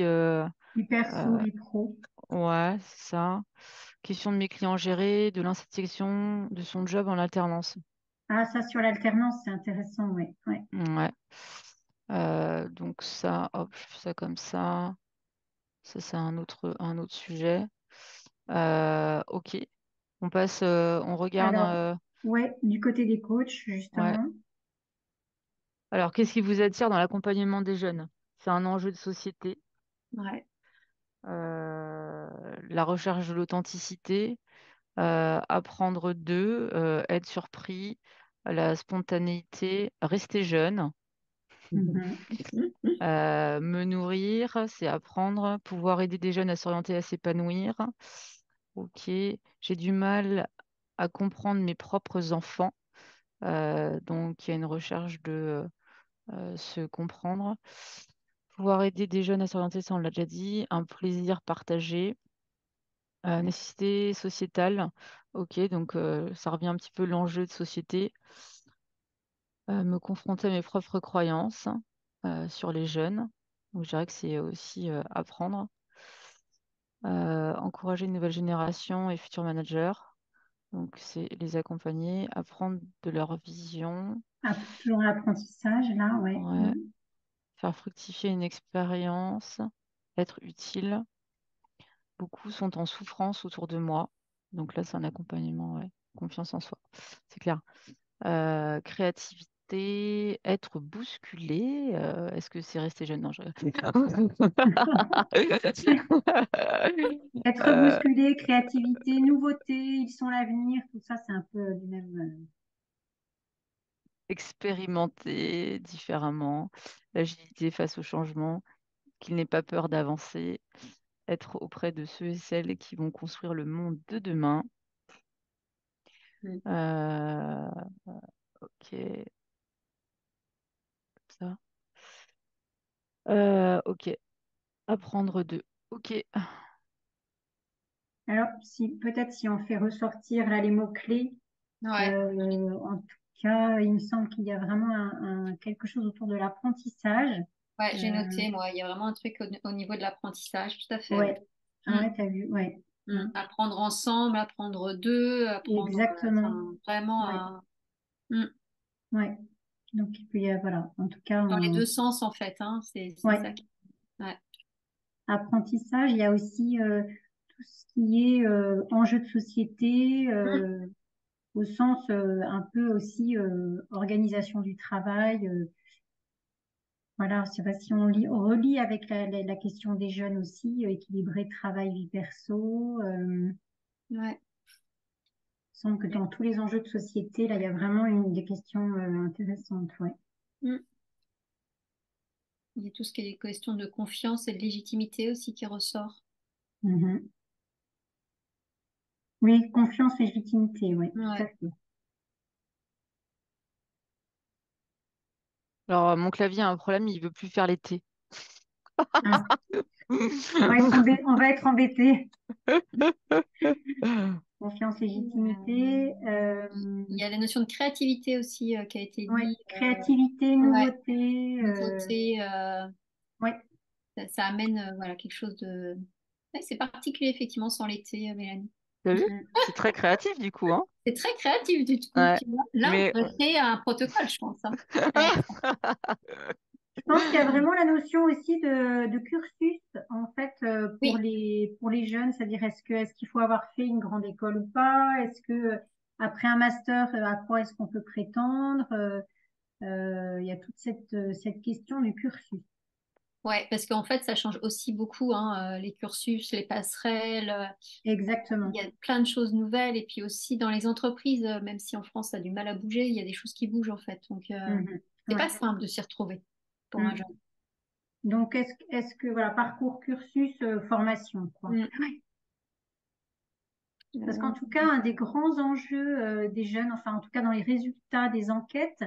Vie perso, Euh, vie pro. ouais, c'est ça. Question de mes clients gérés, de l'insatisfaction de son job en alternance. Ah, ça sur l'alternance, c'est intéressant, oui. Ouais. Ouais. Donc ça, hop, je fais ça comme ça. Ça, c'est un autre sujet. Ok. On passe, on regarde. Alors, ouais, du côté des coachs, Ouais. justement. Alors, qu'est-ce qui vous attire dans l'accompagnement des jeunes? C'est un enjeu de société. Ouais. La recherche de l'authenticité, apprendre d'eux, être surpris, la spontanéité, rester jeune. Mhm. Me nourrir, c'est apprendre, pouvoir aider des jeunes à s'orienter, à s'épanouir. Ok, j'ai du mal à comprendre mes propres enfants. Donc, il y a une recherche de se comprendre. Pouvoir aider des jeunes à s'orienter, ça on l'a déjà dit. Un plaisir partagé. Nécessité sociétale. Ok, donc ça revient un petit peu l'enjeu de société. Me confronter à mes propres croyances sur les jeunes. Donc, je dirais que c'est aussi apprendre. Encourager une nouvelle génération et futurs managers. Donc, c'est les accompagner, apprendre de leur vision, Ah, toujours l'apprentissage, là, ouais. ouais, faire fructifier une expérience, être utile. Beaucoup sont en souffrance autour de moi. Donc là, c'est un accompagnement, ouais. Confiance en soi, c'est clair. Créativité, être bousculé. Est-ce que c'est rester jeune? Non, je... Être Euh, bousculé, créativité, nouveauté, ils sont l'avenir, tout ça, c'est un peu du même. expérimenter différemment, l'agilité face au changement, qu'il n'ait pas peur d'avancer, être auprès de ceux et celles qui vont construire le monde de demain. Mm. Euh, ok, ça. Ok, apprendre de. Ok. Alors, si peut-être si on fait ressortir là les mots-clés, Ouais. en tout cas, il me semble qu'il y a vraiment quelque chose autour de l'apprentissage. Ouais, j'ai Euh, noté, moi. Il y a vraiment un truc au niveau de l'apprentissage, tout à fait, ouais. ouais, ah Mm. ouais, t'as vu, ouais. Apprendre ensemble, apprendre d'eux, apprendre Exactement. vraiment Ouais. Donc, il peut y avoir, voilà, en tout cas, dans les deux sens en fait. C'est ouais. ça. Ouais. Apprentissage, il y a aussi tout ce qui est enjeu de société, au sens un peu aussi organisation du travail. Voilà, je sais pas si on relie avec la question des jeunes aussi, équilibrer travail-vie perso. Ouais. Il semble que dans tous les enjeux de société, là, il y a vraiment des questions intéressantes. Ouais. Il y a tout ce qui est question de confiance et de légitimité aussi qui ressort. Mhm. Oui, confiance, légitimité, oui, tout à fait. Alors, mon clavier a un problème, il veut plus faire l'été. Ah. On va être embêtés. Confiance, légitimité. Il y a la notion de créativité aussi qui a été Ouais, dit. Créativité, nouveauté. Nouveauté. Ouais. Ça amène voilà, quelque chose de. Ouais, c'est particulier effectivement sans l'été, Mélanie. T'as vu? C'est très créatif du coup, hein? C'est très créatif du coup. Ouais. Tu vois. Là, Mais on pourrait créer un protocole, je pense. Je pense qu'il y a vraiment la notion aussi de cursus, en fait, pour les jeunes, c'est-à-dire est-ce qu'il faut avoir fait une grande école ou pas? Est-ce que après un master, à quoi est-ce qu'on peut prétendre? Il y a toute cette question du cursus. Ouais, parce qu'en fait, ça change aussi beaucoup, les cursus, les passerelles. Exactement. Il y a plein de choses nouvelles. Et puis aussi dans les entreprises, même si en France, ça a du mal à bouger, il y a des choses qui bougent en fait. Donc, c'est pas simple de s'y retrouver pour un jeune. Donc, est-ce que, voilà, parcours, cursus, formation, quoi. Parce qu'en tout cas, un des grands enjeux des jeunes, enfin, en tout cas, dans les résultats des enquêtes,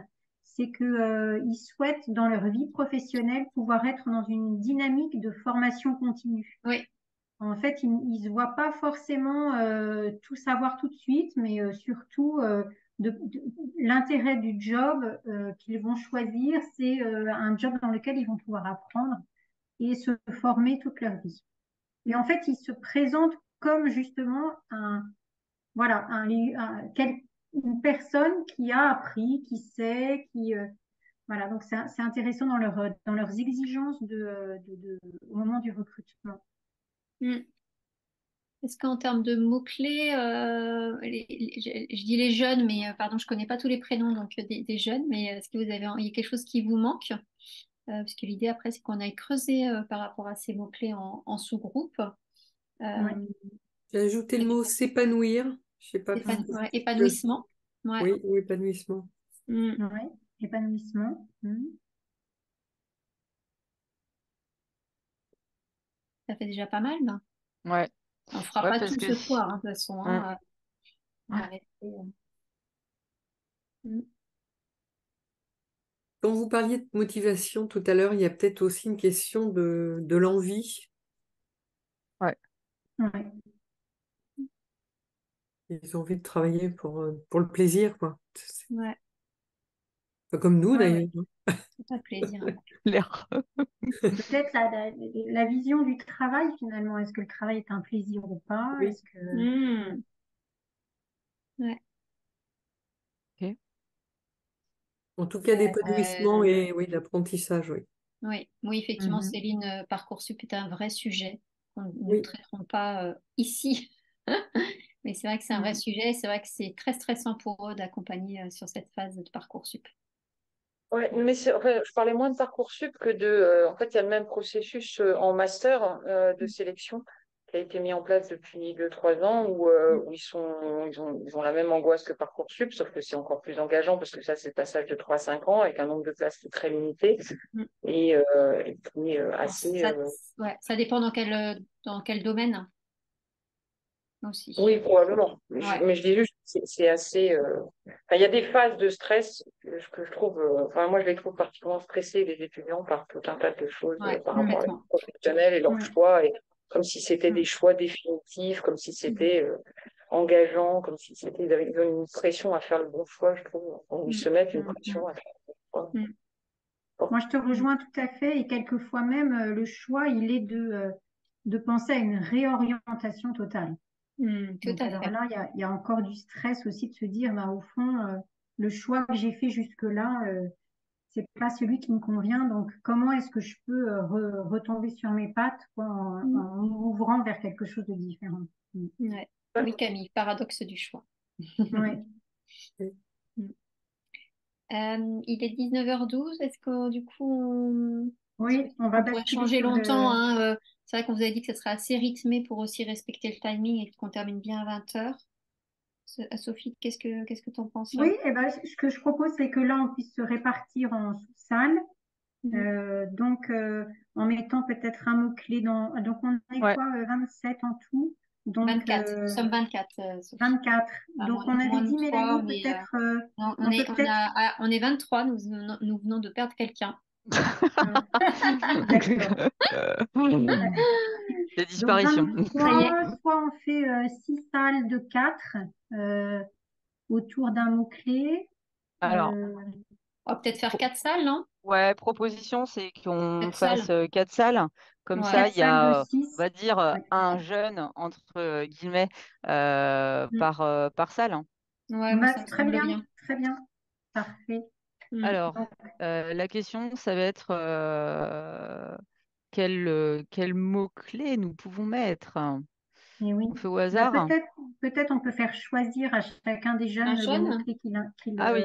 c'est que, ils souhaitent, dans leur vie professionnelle, pouvoir être dans une dynamique de formation continue. Oui. En fait, ils ne se voient pas forcément tout savoir tout de suite, mais surtout, l'intérêt du job qu'ils vont choisir, c'est un job dans lequel ils vont pouvoir apprendre et se former toute leur vie. Et en fait, ils se présentent comme justement voilà, une personne qui a appris, qui sait, voilà. Donc c'est intéressant dans leurs exigences au moment du recrutement. Est-ce qu'en termes de mots-clés, je dis les jeunes, mais pardon, je connais pas tous les prénoms donc des jeunes, mais est-ce que il y a quelque chose qui vous manque? Parce que l'idée après, c'est qu'on aille creuser par rapport à ces mots-clés en sous-groupe. J'ai ajouté le mot s'épanouir. Je sais pas. Épanouissement. Ouais. Oui, ou épanouissement. Ouais, épanouissement. Ça fait déjà pas mal, non? Ouais. On fera pas tout ce soir, de toute façon. Quand vous parliez de motivation tout à l'heure, il y a peut-être aussi une question de l'envie. Ouais. Ils ont envie de travailler pour le plaisir, quoi. Ouais. Pas comme nous, d'ailleurs. C'est pas plaisir. L'air. Peut-être la vision du travail, finalement. Est-ce que le travail est un plaisir ou pas? Oui. Est-ce que... Ouais. Okay. En tout cas, d'épanouissement et oui, d'apprentissage, oui. Oui, effectivement, Céline, Parcoursup est un vrai sujet qu'on ne traiterons pas ici. Mais c'est vrai que c'est un vrai sujet. C'est vrai que c'est très stressant pour eux d'accompagner sur cette phase de Parcoursup. Oui, mais je parlais moins de Parcoursup que en fait, il y a le même processus en master de sélection qui a été mis en place depuis 2-3 ans où ils ont la même angoisse que Parcoursup, sauf que c'est encore plus engageant parce que ça, c'est le passage de 3-5 ans avec un nombre de places qui est très limité et qui est assez. Ça dépend dans quel domaine aussi. Oui, probablement. Mais je dis juste, c'est assez. Il y a des phases de stress que je trouve. Moi, je les trouve particulièrement stressés, les étudiants, par tout un tas de choses par rapport à leur professionnel et leurs choix, et comme si c'était des choix définitifs, comme si c'était engageant, comme si c'était. Ils ont une pression à faire le bon choix, je trouve. Ils se mettent une pression à faire le bon choix. Moi, je te rejoins tout à fait et quelquefois même, le choix, il est de penser à une réorientation totale. Tout Donc à alors fait. là, il y a encore du stress aussi de se dire, bah, au fond, le choix que j'ai fait jusque-là, c'est pas celui qui me convient. Donc comment est-ce que je peux retomber sur mes pattes, quoi, en m'ouvrant vers quelque chose de différent. Ouais. Oui, Camille, paradoxe du choix. Ouais. Mm. Il est 19h12. Est-ce que du coup, Oui, on va on pourrait basculer changer sur longtemps, le. hein, c'est vrai qu'on vous avait dit que ce serait assez rythmé pour aussi respecter le timing et qu'on termine bien à 20h. Sophie, qu'est-ce que tu en penses là? Oui, eh ben, ce que je propose, c'est que là, on puisse se répartir en sous-salles. Donc, en mettant peut-être un mot-clé dans. Donc, on est Ouais. quoi, 27 en tout. Donc, 24. Nous sommes 24, Sophie. 24. Enfin, Donc, on avait moins de dit, 3, Mélanie, on est, peut-être. non, On peut peut-être. on est 23, nous venons de perdre quelqu'un. D'accord. Les Donc, disparitions. Ça y est. 23, soit on fait 6 salles de 4 autour d'un mot-clé. Alors, On va peut-être faire 4 salles, non? ouais, proposition, c'est qu'on 4 fasse salles. 4 salles. Comme ça, 4 il y salles de a, 6. on va dire, Ouais. un jeune, entre guillemets, par salle. Ouais, moi, ça me Très semble bien, bien. très bien. Parfait. Alors, Donc, la question, ça va être quel mot-clé nous pouvons mettre? et oui. On fait au Bah, hasard? peut-être on peut faire choisir à chacun des Un jeunes le jeune? mot-clé Ah oui.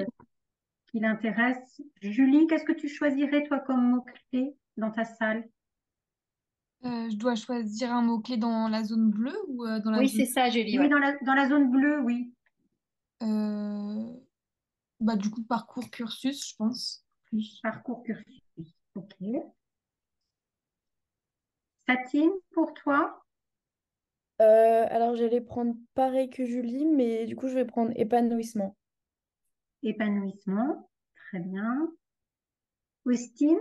qui l'intéresse. Julie, qu'est-ce que tu choisirais toi comme mot-clé dans ta salle? Je dois choisir un mot-clé dans la zone bleue ou dans la Oui, zone... c'est ça, Julie, Oui, ouais. dans la zone bleue, oui. Bah, du coup, parcours cursus, je pense. Plus. Parcours cursus. Ok. Satine, pour toi? Alors, j'allais prendre pareil que Julie, mais du coup, je vais prendre épanouissement. Épanouissement. Très bien. Austine?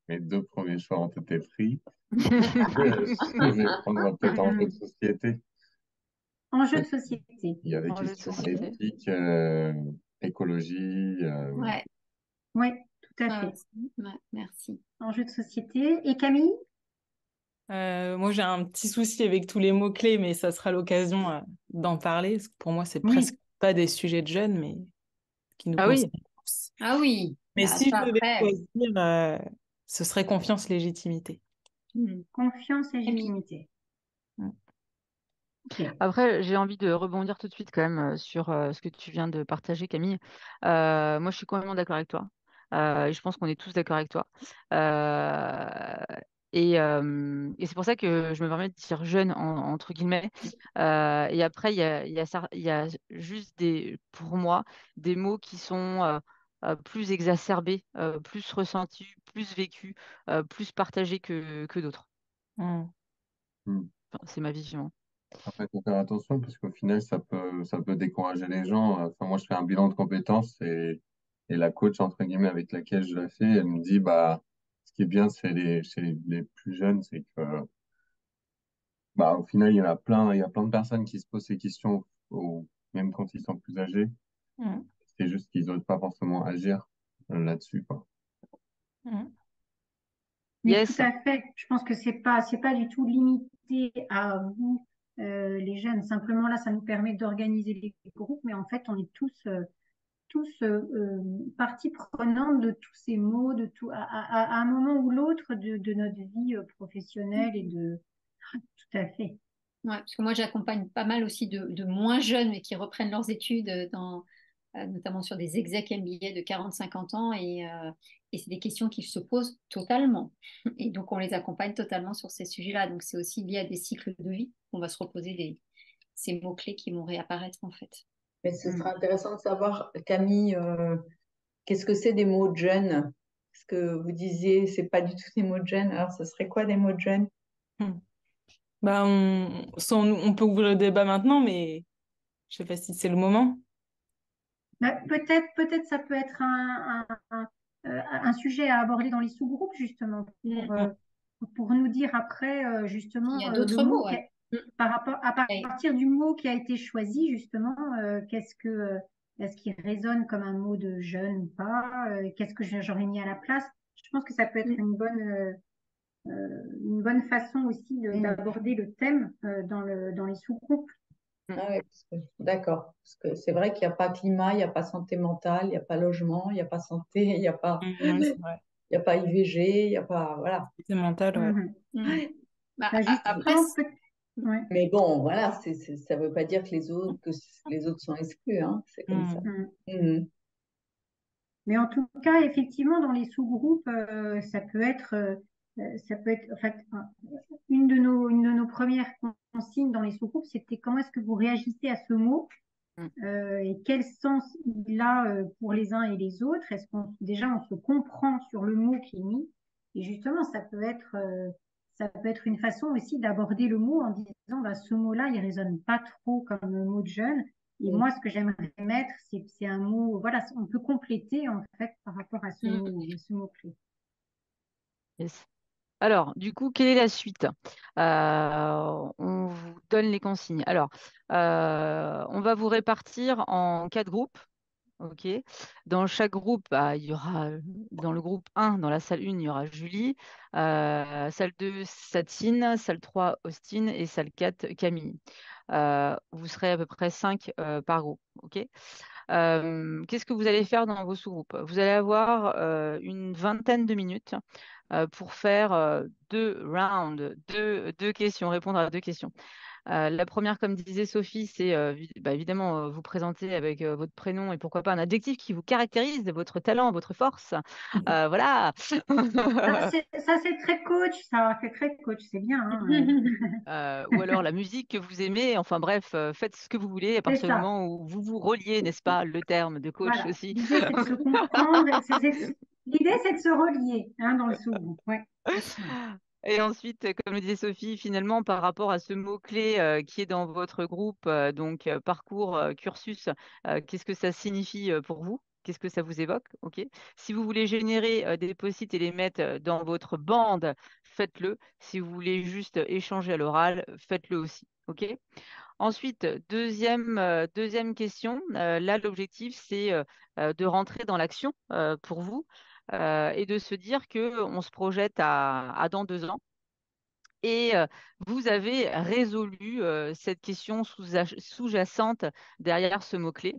Mes deux premiers choix ont été pris. Je vais prendre peut-être enjeu de société. Enjeu de société. Il y a des Enjeu de questions société. éthiques, écologie. Ouais. Oui, tout à Ah, fait. ouais, merci. Enjeu de société. Et Camille? Moi, j'ai un petit souci avec tous les mots-clés, mais ça sera l'occasion d'en parler. Parce que pour moi, c'est presque Oui. pas des sujets de jeunes, mais qui nous Ah oui. concernent tous. Ah oui. Mais Bah, si ça, je devais après. choisir, ce serait confiance, légitimité. Confiance, Camille. légitimité. Ok. Après, j'ai envie de rebondir tout de suite quand même sur ce que tu viens de partager, Camille. Moi, je suis complètement d'accord avec toi. Et je pense qu'on est tous d'accord avec toi. Euh, et c'est pour ça que je me permets de dire jeune, entre guillemets. Et après, il y a juste pour moi, des mots qui sont plus exacerbés, plus ressentis, plus vécus, plus partagés que d'autres. Mm. Enfin, c'est ma vision. Après, il faut faire attention parce qu'au final, ça peut décourager les gens. Enfin, moi, je fais un bilan de compétences et la coach, entre guillemets, avec laquelle je la fais, elle me dit, bah, ce qui est bien, chez les plus jeunes, c'est que, bah, au final, il y a plein de personnes qui se posent ces questions, même quand ils sont plus âgés. Mm. C'est juste qu'ils n'osent pas forcément agir là-dessus, quoi. Mm. Mais Yes. tout à fait. Je pense que c'est pas du tout limité à vous, les jeunes. Simplement là, ça nous permet d'organiser les groupes, mais en fait, on est tous partie prenante de tous ces mots, de tout, à un moment ou l'autre de notre vie professionnelle et de. Tout à fait. Ouais, parce que moi, j'accompagne pas mal aussi de moins jeunes, mais qui reprennent leurs études notamment sur des exec MBA de 40-50 ans. Et c'est des questions qui se posent totalement. Et donc, on les accompagne totalement sur ces sujets-là. Donc, c'est aussi lié à des cycles de vie qu'on va se reposer ces mots-clés qui vont réapparaître, en fait. Mais ce sera intéressant de savoir, Camille, qu'est-ce que c'est des mots de jeunes? Parce que vous disiez, c'est pas du tout des mots de jeunes. Alors, ce serait quoi des mots de jeunes? Mm. Bah, on peut ouvrir le débat maintenant, mais je sais pas si c'est le moment. Bah, peut-être ça peut être un sujet à aborder dans les sous-groupes, justement, pour nous dire après, justement, Il y a le d'autres mot mots, ouais. à partir du mot qui a été choisi, justement, est-ce qu'il résonne comme un mot de jeune ou pas? Qu'est-ce que j'aurais mis à la place? Je pense que ça peut être une bonne une bonne façon aussi d'aborder le thème dans les sous-groupes. Ah ouais, d'accord. Parce que c'est vrai qu'il n'y a pas climat, il n'y a pas santé mentale, il n'y a pas logement, il n'y a pas santé, il n'y a pas, c'est vrai. il y a pas IVG, il n'y a pas. Voilà. C'est mental, ouais. Bah, Après, ouais. Mais bon, voilà, ça ne veut pas dire que les autres sont exclus, hein. C'est comme ça. Mhm. Mais en tout cas, effectivement, dans les sous-groupes, ça peut être, en fait, une de nos premières consignes dans les sous-groupes, c'était comment est-ce que vous réagissez à ce mot et quel sens il a pour les uns et les autres. Est-ce qu'on déjà on se comprend sur le mot qui est mis et justement ça peut être une façon aussi d'aborder le mot en disant bah, ce mot-là il résonne pas trop comme un mot de jeune. Et moi, ce que j'aimerais mettre, c'est un mot, voilà, on peut compléter en fait par rapport à ce mot-clé. Yes. Alors, du coup, quelle est la suite? On vous donne les consignes. Alors, on va vous répartir en 4 groupes. OK. Dans chaque groupe, bah, il y aura, dans le groupe 1, dans la salle 1, il y aura Julie, salle 2, Satine, salle 3, Austin et salle 4, Camille. Vous serez à peu près 5 par groupe. OK. Qu'est-ce que vous allez faire dans vos sous-groupes? Vous allez avoir une vingtaine de minutes pour faire 2 rounds, deux questions, répondre à 2 questions. La première, comme disait Sophie, c'est évidemment vous présenter avec votre prénom et pourquoi pas un adjectif qui vous caractérise, votre talent, votre force. Voilà. Ça, c'est très coach, ça, c'est très coach, c'est bien. Hein. Ou alors la musique que vous aimez. Enfin bref, faites ce que vous voulez à partir du moment où vous vous reliez, n'est-ce pas, le terme de coach Voilà. aussi. L'idée, c'est de se comprendre. L'idée, c'est de se relier dans le sous-groupe. Ouais. Et ensuite, comme le disait Sophie, finalement, par rapport à ce mot-clé qui est dans votre groupe, donc parcours, cursus, qu'est-ce que ça signifie pour vous? Qu'est-ce que ça vous évoque? Ok. Si vous voulez générer des post-it et les mettre dans votre bande, faites-le. Si vous voulez juste échanger à l'oral, faites-le aussi. Ok. Ensuite, deuxième question. Là, l'objectif, c'est de rentrer dans l'action pour vous et de se dire qu'on se projette à dans 2 ans. Et vous avez résolu cette question sous-jacente derrière ce mot-clé,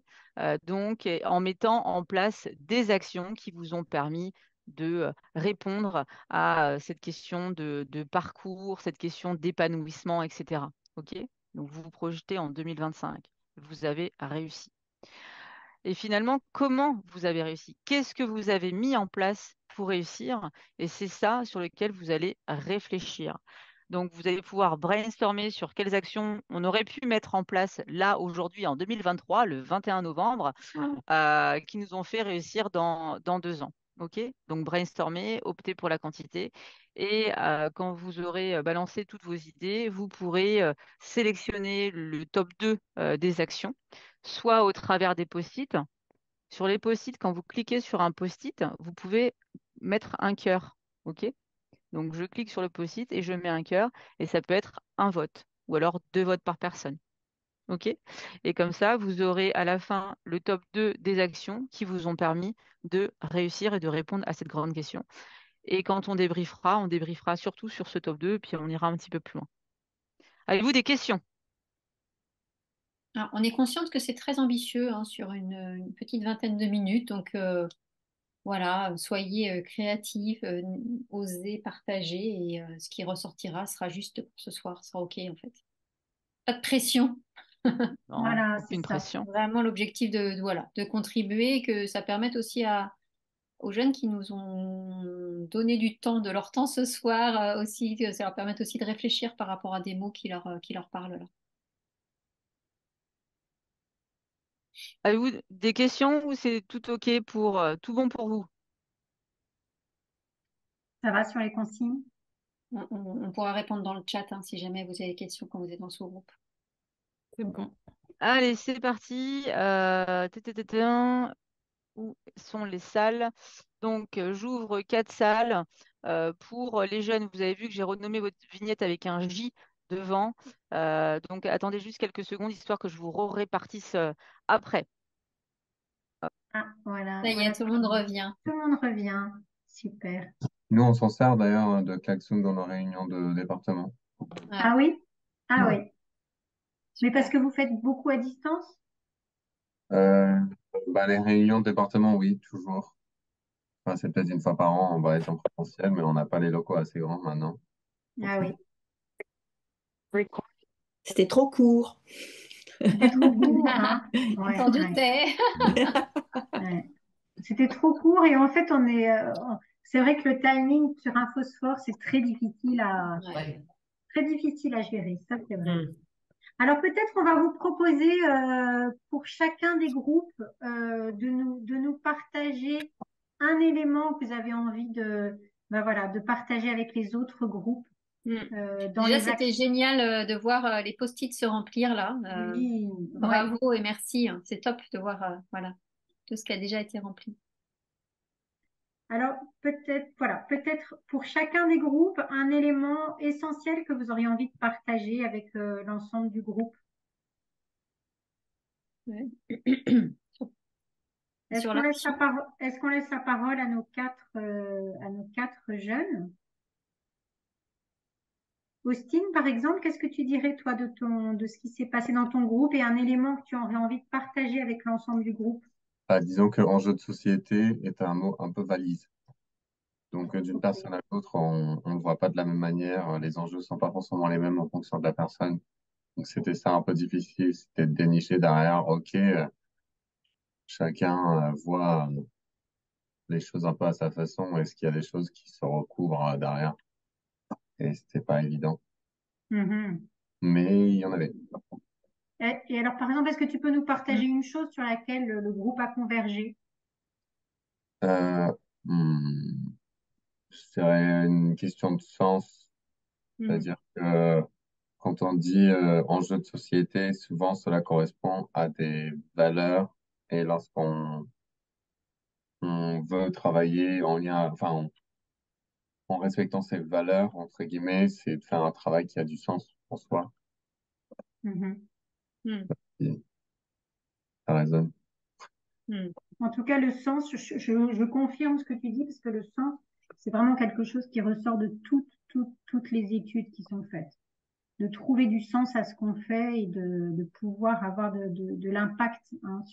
donc en mettant en place des actions qui vous ont permis de répondre à cette question de parcours, cette question d'épanouissement, etc. OK? Donc vous vous projetez en 2025. Vous avez réussi. Et finalement, comment vous avez réussi? Qu'est-ce que vous avez mis en place pour réussir? Et c'est ça sur lequel vous allez réfléchir. Donc, vous allez pouvoir brainstormer sur quelles actions on aurait pu mettre en place là, aujourd'hui, en 2023, le 21 novembre, qui nous ont fait réussir dans 2 ans. OK? Donc, brainstormer, opter pour la quantité. Et quand vous aurez balancé toutes vos idées, vous pourrez sélectionner le top 2 des actions, soit au travers des post-it. Sur les post-it, quand vous cliquez sur un post-it, vous pouvez mettre un cœur. OK? Donc, je clique sur le post-it et je mets un cœur. Et ça peut être un vote ou alors 2 votes par personne. OK? Et comme ça, vous aurez à la fin le top 2 des actions qui vous ont permis de réussir et de répondre à cette grande question. Et quand on débriefera surtout sur ce top 2, puis on ira un petit peu plus loin. Avez-vous des questions? Alors, on est consciente que c'est très ambitieux hein, sur une petite vingtaine de minutes. Donc, voilà, soyez créatifs, osez partager et ce qui ressortira sera juste pour ce soir, sera OK en fait. Pas de pression. Non, Voilà, c'est aucune ça. pression. Vraiment l'objectif voilà, de contribuer et que ça permette aussi aux jeunes qui nous ont donné du temps, de leur temps ce soir aussi, que ça leur permette aussi de réfléchir par rapport à des mots qui leur parlent là. Avez-vous des questions ou c'est tout OK pour tout bon pour vous? Ça va sur les consignes? On pourra répondre dans le chat hein, si jamais vous avez des questions quand vous êtes dans ce groupe. C'est bon. Allez, c'est parti. Où sont les salles? Donc, j'ouvre 4 salles. Pour les jeunes, vous avez vu que j'ai renommé votre vignette avec un J devant. Donc, attendez juste quelques secondes, histoire que je vous répartisse après. Ah, voilà. Ça y est, Voilà, tout le monde revient. Tout le monde revient. Super. Nous, on s'en sert d'ailleurs de klaxon dans nos réunions de département. Ah oui? Ah Ouais. oui. Mais parce que vous faites beaucoup à distance? Euh, les réunions de département, oui, toujours. Enfin, c'est peut-être une fois par an, on va être en présentiel, mais on n'a pas les locaux assez grands maintenant. Ah oui. C'était trop court. C'était trop court, hein? Ouais, T'en ouais, doutais. ouais. C'était trop court et en fait, c'est vrai que le timing sur un phosphore, c'est très difficile à gérer. Ça, c'est vrai. Alors peut-être on va vous proposer pour chacun des groupes de nous partager un élément que vous avez envie de partager avec les autres groupes dans Déjà, les c'était actions. génial de voir les post-it se remplir là. Oui, ouais. Bravo et merci. C'est top de voir voilà, tout ce qui a déjà été rempli. Alors peut-être pour chacun des groupes un élément essentiel que vous auriez envie de partager avec l'ensemble du groupe. Ouais. Est-ce Sur qu'on laisse l'action. est-ce qu'on laisse la parole à nos quatre jeunes? Austine, par exemple, qu'est-ce que tu dirais, toi, de ce qui s'est passé dans ton groupe et un élément que tu aurais envie de partager avec l'ensemble du groupe? Disons que enjeu de société est un mot un peu valise. Donc, d'une personne à l'autre, on ne le voit pas de la même manière. Les enjeux sont pas forcément les mêmes en fonction de la personne. Donc, c'était ça un peu difficile, c'était de dénicher derrière. OK, chacun voit les choses un peu à sa façon. Est-ce qu'il y a des choses qui se recouvrent derrière? Et c'était pas évident. Mhm. Mais il y en avait. Et alors, par exemple, est-ce que tu peux nous partager une chose sur laquelle le groupe a convergé? Euh, hmm, je dirais une question de sens. C'est-à-dire que quand on dit enjeu de société, souvent cela correspond à des valeurs. Et lorsqu'on on veut travailler en lien, enfin, en respectant ces valeurs, entre guillemets, c'est de faire un travail qui a du sens pour soi. Mhm. Et ça résonne. En tout cas, le sens, je confirme ce que tu dis, parce que le sens, c'est vraiment quelque chose qui ressort de toutes les études qui sont faites. De trouver du sens à ce qu'on fait et de pouvoir avoir de l'impact hein,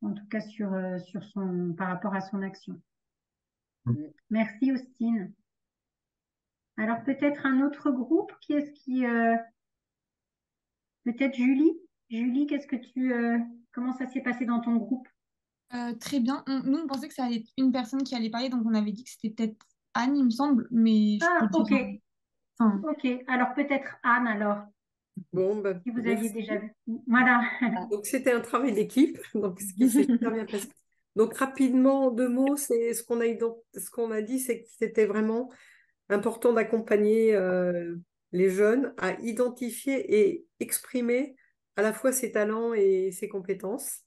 en tout cas par rapport à son action. Merci, Austine. Alors peut-être un autre groupe, peut-être Julie? Julie, comment ça s'est passé dans ton groupe? Très bien. Nous, on pensait que ça allait être une personne qui allait parler, donc on avait dit que c'était peut-être Anne, il me semble, mais je peux Ok, dire. Enfin, ok. Alors peut-être Anne, alors, Bon, bah, si vous aviez merci. déjà vu. Voilà. Donc, c'était un travail d'équipe, donc ce qui s'est super bien passé. Donc, rapidement, en 2 mots, c'est ce qu'on a dit, c'est que c'était vraiment important d'accompagner les jeunes à identifier et exprimer à la fois ses talents et ses compétences.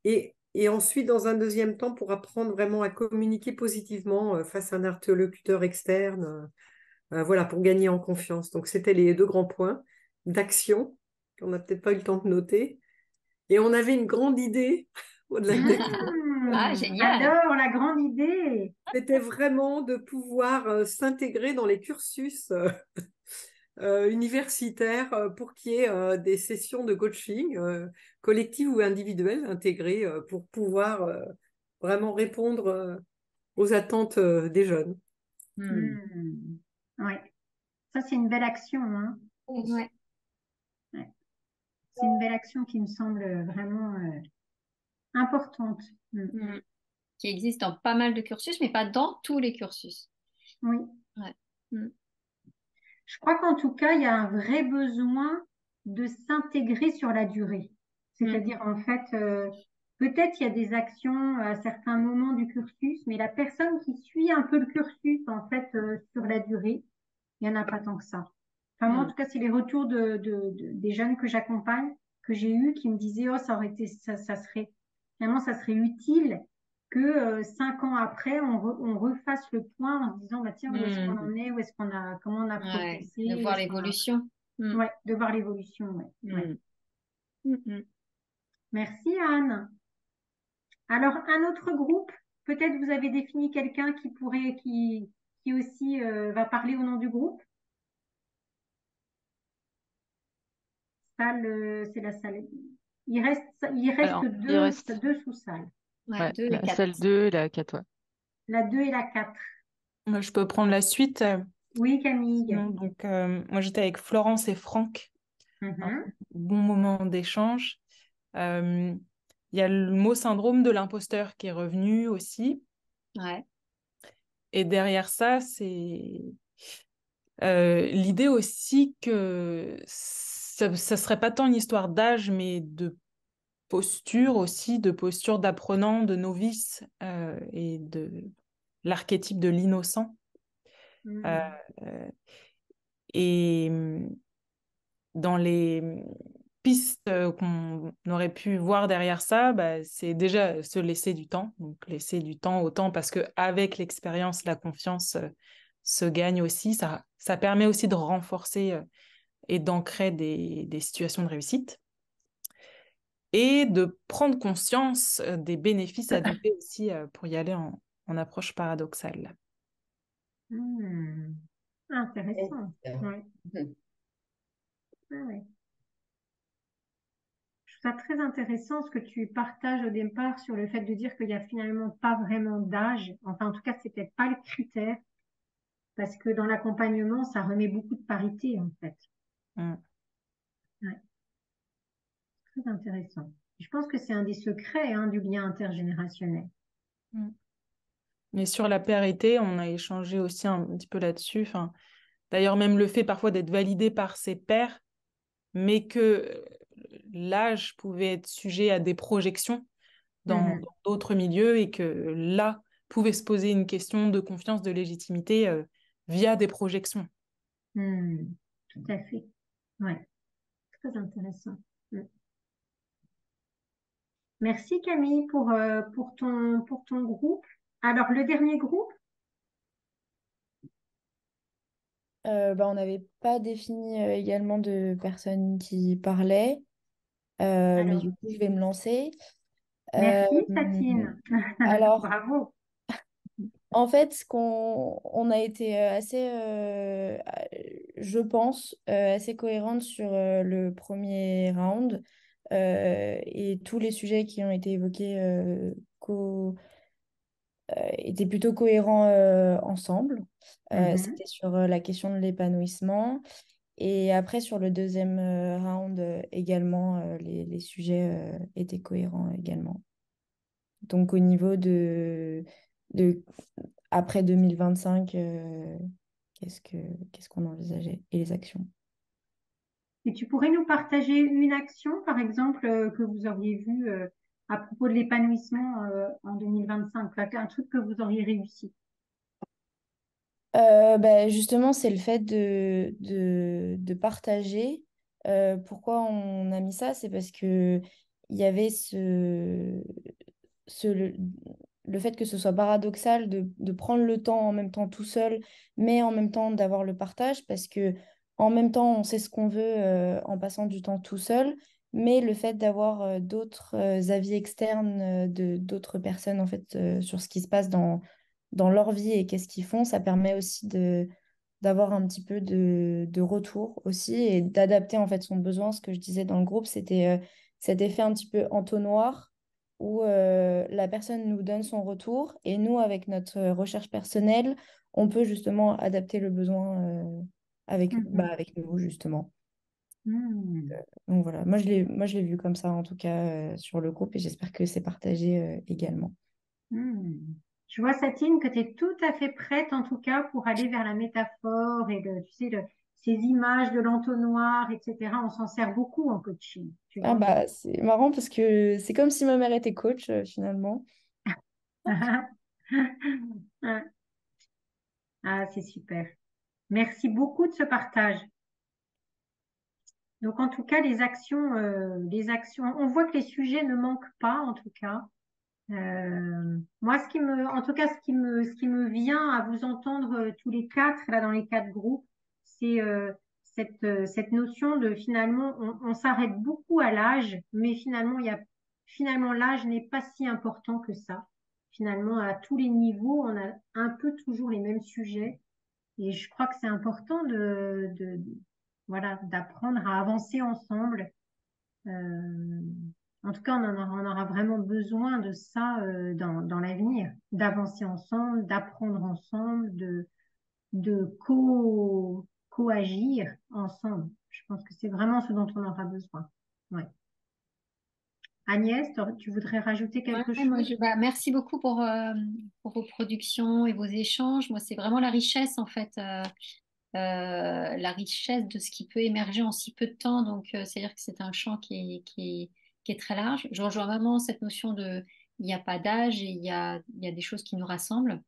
Et ensuite, dans un deuxième temps, pour apprendre vraiment à communiquer positivement face à un interlocuteur externe, voilà, pour gagner en confiance. Donc, c'était les 2 grands points d'action qu'on n'a peut-être pas eu le temps de noter. Et on avait une grande idée au-delà d'action. Ah, génial. Alors, la grande idée. C'était vraiment de pouvoir s'intégrer dans les cursus universitaires pour qu'il y ait des sessions de coaching collectives ou individuelles intégrées pour pouvoir vraiment répondre aux attentes des jeunes. Ouais. Ça, c'est une belle action, hein. Ouais. Ouais. C'est une belle action qui me semble vraiment importante. Qui existe dans pas mal de cursus, mais pas dans tous les cursus. Oui. Ouais. Je crois qu'en tout cas, il y a un vrai besoin de s'intégrer sur la durée. C'est-à-dire, en fait, peut-être il y a des actions à certains moments du cursus, mais la personne qui suit un peu le cursus, en fait, sur la durée, il n'y en a pas tant que ça. Enfin, moi, en tout cas, c'est les retours des jeunes que j'accompagne, que j'ai eus, qui me disaient, oh, finalement, ça serait utile que 5 ans après, on refasse le point en se disant, bah, tiens, où est-ce qu'on en est, comment on a progressé, de voir l'évolution. Ouais, de voir l'évolution, ouais. Merci, Anne. Alors, un autre groupe, peut-être vous avez défini quelqu'un qui aussi va parler au nom du groupe. C'est la salle. Il reste Alors, il reste deux sous-salles. ouais, la salle 2 et la 4. Ouais. La 2 et la 4. Moi, je peux prendre la suite. Oui, Camille. Donc, moi, j'étais avec Florence et Franck. Un bon moment d'échange. Il y a le mot syndrome de l'imposteur qui est revenu aussi. Ouais. Et derrière ça, c'est l'idée aussi que ça serait pas tant une histoire d'âge, mais de posture aussi, de posture d'apprenant, de novice et de l'archétype de l'innocent. Et dans les pistes qu'on aurait pu voir derrière ça, bah, c'est déjà se laisser du temps. Donc laisser du temps au temps parce qu'avec l'expérience, la confiance se gagne aussi. Ça permet aussi de renforcer et d'ancrer des situations de réussite. Et de prendre conscience des bénéfices adoptés aussi pour y aller en approche paradoxale. Intéressant. Ouais. Ouais. Je trouve ça très intéressant ce que tu partages au départ sur le fait de dire qu'il n'y a finalement pas vraiment d'âge. Enfin, en tout cas, c'est peut-être pas le critère parce que dans l'accompagnement, ça remet beaucoup de parité en fait. Ouais. Très intéressant. Je pense que c'est un des secrets du lien intergénérationnel. Mais sur la parité, on a échangé aussi un petit peu là-dessus. Enfin, d'ailleurs, même le fait parfois d'être validé par ses pairs, mais que l'âge pouvait être sujet à des projections dans d'autres milieux et que là pouvait se poser une question de confiance, de légitimité via des projections. Tout à fait. Ouais. Très intéressant. Merci Camille pour ton groupe. Alors, le dernier groupe? On n'avait pas défini également de personnes qui parlaient, mais du coup, je vais me lancer. Merci Satine. Alors, bravo. En fait, on a été assez, je pense, assez cohérente sur le premier round et tous les sujets qui ont été évoqués étaient plutôt cohérents ensemble. C'était sur la question de l'épanouissement. Et après, sur le deuxième round également, les sujets étaient cohérents également. Donc, au niveau de après 2025, qu'est-ce qu'on envisageait et les actions. Et tu pourrais nous partager une action, par exemple, que vous auriez vue à propos de l'épanouissement en 2025, un truc que vous auriez réussi. Justement, c'est le fait de partager. Pourquoi on a mis ça? C'est parce que il y avait le fait que ce soit paradoxal de prendre le temps en même temps tout seul, mais en même temps d'avoir le partage, parce que en même temps, on sait ce qu'on veut en passant du temps tout seul, mais le fait d'avoir d'autres avis externes de d'autres personnes en fait sur ce qui se passe dans leur vie et qu'est-ce qu'ils font, ça permet aussi d'avoir un petit peu de retour aussi et d'adapter en fait son besoin. Ce que je disais dans le groupe, c'était cet effet un petit peu entonnoir où la personne nous donne son retour et nous, avec notre recherche personnelle, on peut justement adapter le besoin avec nous, justement. Donc voilà, moi je l'ai vu comme ça en tout cas sur le groupe et j'espère que c'est partagé également. Je vois, Satine, que tu es tout à fait prête, en tout cas, pour aller vers la métaphore et ces images de l'entonnoir, etc. On s'en sert beaucoup en coaching. Tu vois. C'est marrant parce que c'est comme si ma mère était coach finalement. C'est super. Merci beaucoup de ce partage. Donc, en tout cas, les actions, on voit que les sujets ne manquent pas, en tout cas. Moi, en tout cas, ce qui me vient à vous entendre tous les quatre, là, dans les quatre groupes, c'est cette notion de finalement, on s'arrête beaucoup à l'âge, mais finalement, l'âge n'est pas si important que ça. finalement, à tous les niveaux, on a un peu toujours les mêmes sujets. Et je crois que c'est important voilà, d'apprendre à avancer ensemble. En tout cas, on aura vraiment besoin de ça dans l'avenir, d'avancer ensemble, d'apprendre ensemble, de co-agir ensemble. Je pense que c'est vraiment ce dont on aura besoin. Ouais. Agnès, tu voudrais rajouter quelque chose? Merci beaucoup pour vos productions et vos échanges. Moi, c'est vraiment la richesse, en fait, la richesse de ce qui peut émerger en si peu de temps. Donc, c'est-à-dire que c'est un champ qui est très large. Je rejoins vraiment cette notion de il n'y a pas d'âge et il y a des choses qui nous rassemblent.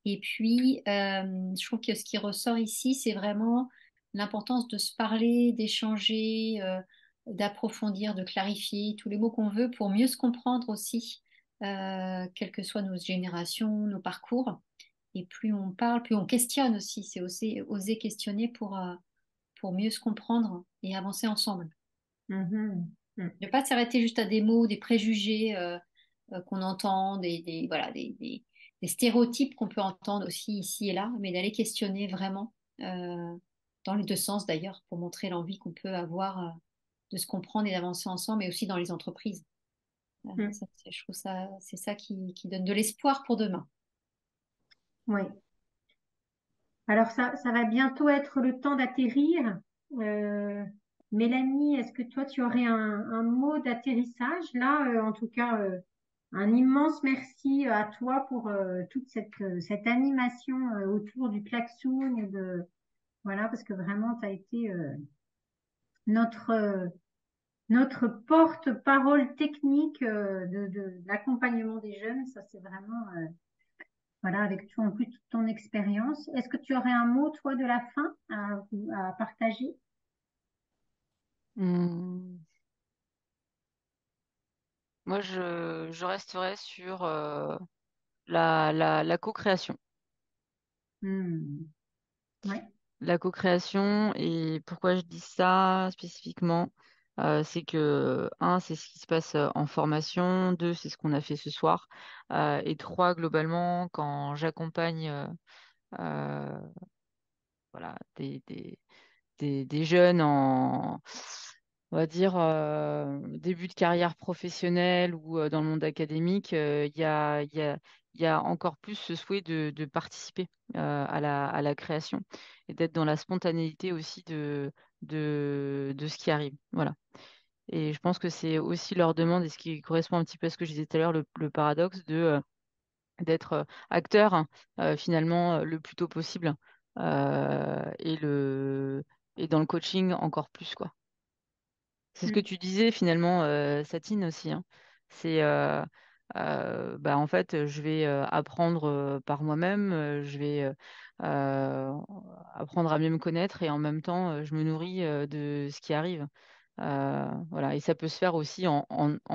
Et puis, je trouve que ce qui ressort ici, c'est vraiment l'importance de se parler, d'échanger, d'approfondir, de clarifier tous les mots qu'on veut pour mieux se comprendre aussi, quelles que soient nos générations, nos parcours. Et plus on parle, plus on questionne aussi. C'est aussi oser questionner pour mieux se comprendre et avancer ensemble. Mhm. Ne pas s'arrêter juste à des mots, des préjugés qu'on entend, voilà, des stéréotypes qu'on peut entendre aussi ici et là, mais d'aller questionner vraiment, dans les deux sens d'ailleurs, pour montrer l'envie qu'on peut avoir de se comprendre et d'avancer ensemble, mais aussi dans les entreprises. Je trouve ça, c'est ça qui donne de l'espoir pour demain. Oui. Alors, ça va bientôt être le temps d'atterrir. Mélanie, est-ce que toi, tu aurais un mot d'atterrissage? Là, en tout cas, un immense merci à toi pour toute cette animation autour du klaxon voilà, parce que vraiment, tu as été notre, notre porte-parole technique de l'accompagnement des jeunes. Ça, c'est vraiment, voilà, avec en plus toute ton expérience. Est-ce que tu aurais un mot, toi, de la fin à partager? Hmm. Moi, je resterai sur la co-création. Ouais. La co-création, et pourquoi je dis ça spécifiquement, c'est que, un, c'est ce qui se passe en formation, deux, c'est ce qu'on a fait ce soir, et trois, globalement, quand j'accompagne euh, voilà, des jeunes on va dire, début de carrière professionnelle ou dans le monde académique, il y a encore plus ce souhait de participer à la création et d'être dans la spontanéité aussi de ce qui arrive. Voilà. Et je pense que c'est aussi leur demande, et ce qui correspond un petit peu à ce que je disais tout à l'heure, le paradoxe d'être acteur, hein, finalement le plus tôt possible, et et dans le coaching encore plus, quoi. C'est ce que tu disais finalement, Satine aussi, hein. C'est bah, en fait, je vais apprendre par moi-même, je vais apprendre à mieux me connaître, et en même temps, je me nourris de ce qui arrive. Voilà, et ça peut se faire aussi en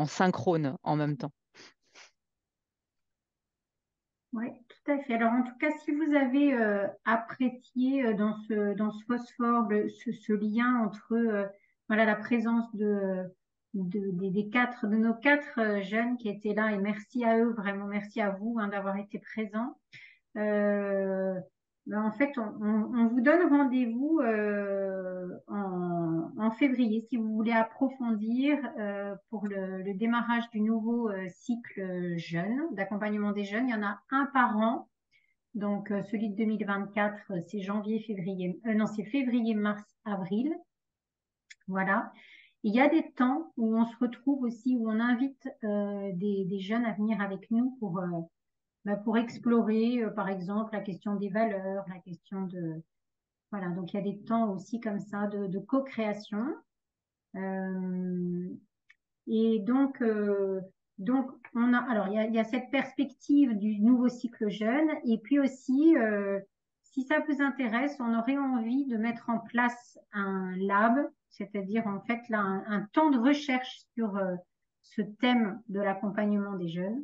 synchrone en même temps. Oui, tout à fait. Alors, en tout cas, si vous avez apprécié dans ce phosphore ce lien entre voilà, la présence de nos quatre jeunes qui étaient là, et merci à eux, vraiment merci à vous hein, d'avoir été présents. Euh, ben, en fait, on vous donne rendez-vous en février si vous voulez approfondir pour le démarrage du nouveau cycle jeune, d'accompagnement des jeunes. Il y en a un par an. Donc, celui de 2024, c'est janvier, février, non, c'est février, mars, avril. Voilà. Il y a des temps où on se retrouve aussi, où on invite des jeunes à venir avec nous pour explorer, par exemple, la question des valeurs, la question de... Voilà, donc il y a des temps aussi comme ça de co-création. Euh, et donc alors il y a cette perspective du nouveau cycle jeune, et puis aussi, si ça vous intéresse, on aurait envie de mettre en place un lab, c'est-à-dire en fait là un temps de recherche sur ce thème de l'accompagnement des jeunes.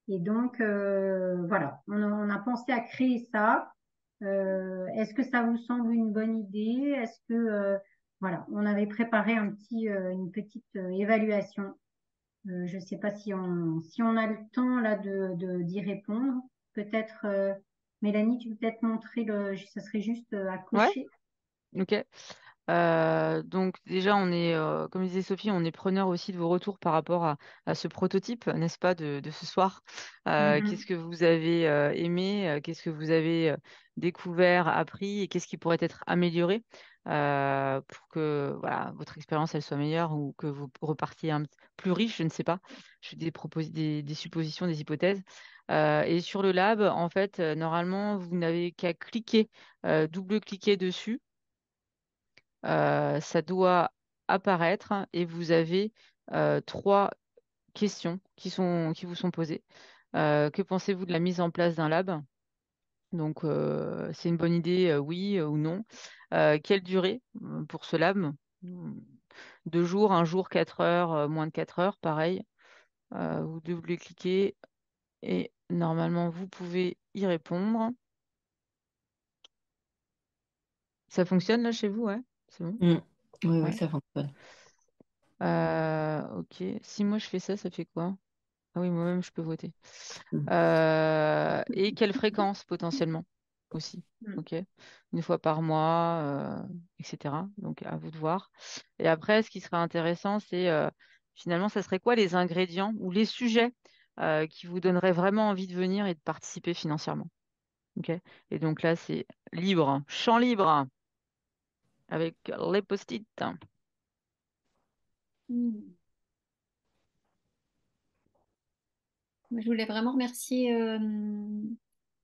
Et donc, voilà, on a pensé à créer ça. Est-ce que ça vous semble une bonne idée? Voilà, on avait préparé une petite évaluation. Je ne sais pas si on a le temps là d'y répondre. Peut-être, Mélanie, tu peux peut-être montrer ça serait juste à Ouais, cocher. ok. Donc déjà, comme disait Sophie, on est preneur aussi de vos retours par rapport à ce prototype, n'est-ce pas, de ce soir. Qu'est-ce Mhm. que vous avez aimé, qu'est-ce que vous avez découvert, appris et qu'est-ce qui pourrait être amélioré pour que voilà, votre expérience elle soit meilleure ou que vous repartiez plus riche, je ne sais pas. Je fais des suppositions, des hypothèses. Et sur le lab, en fait, normalement, vous n'avez qu'à double-cliquer dessus, ça doit apparaître et vous avez trois questions qui vous sont posées. Que pensez-vous de la mise en place d'un lab? Donc, c'est une bonne idée, oui ou non. Quelle durée pour ce lab? 2 jours, 1 jour, 4 heures, moins de 4 heures, pareil. Vous double-cliquez et normalement, vous pouvez y répondre. Ça fonctionne là chez vous, ouais? C'est bon? Oui, oui, Ouais. ça fonctionne. Ok. Si moi je fais ça, ça fait quoi? Ah oui, moi-même, je peux voter. Mm. Et quelle fréquence potentiellement aussi? Mm. Ok. Une fois par mois, etc. Donc, à vous de voir. Et après, ce qui serait intéressant, c'est finalement, ça serait quoi les ingrédients ou les sujets qui vous donneraient vraiment envie de venir et de participer financièrement? Ok. Et donc là, c'est libre, champ libre, avec les post-it. Hmm. Je voulais vraiment remercier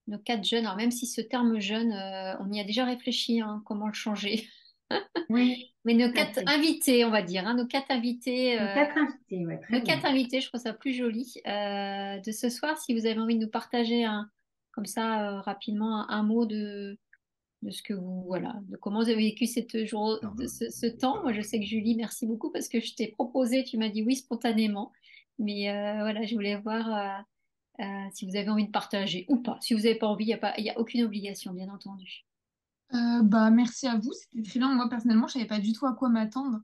nos 4 jeunes. Alors même si ce terme jeune, on y a déjà réfléchi, hein, comment le changer. Oui, Mais nos tout à 4 fait. invités, on va dire, hein, nos 4 invités, Les 4 invités, ouais, très nos bien. 4 invités, je trouve ça plus joli. De ce soir, si vous avez envie de nous partager comme ça, rapidement, un mot de ce que vous, voilà, de comment vous avez vécu ce temps. Moi, je sais que Julie, merci beaucoup parce que je t'ai proposé, tu m'as dit oui spontanément. Mais voilà, je voulais voir si vous avez envie de partager ou pas. Si vous n'avez pas envie, il y a aucune obligation, bien entendu. Bah, merci à vous, c'était très bien. Moi, personnellement, je savais pas du tout à quoi m'attendre.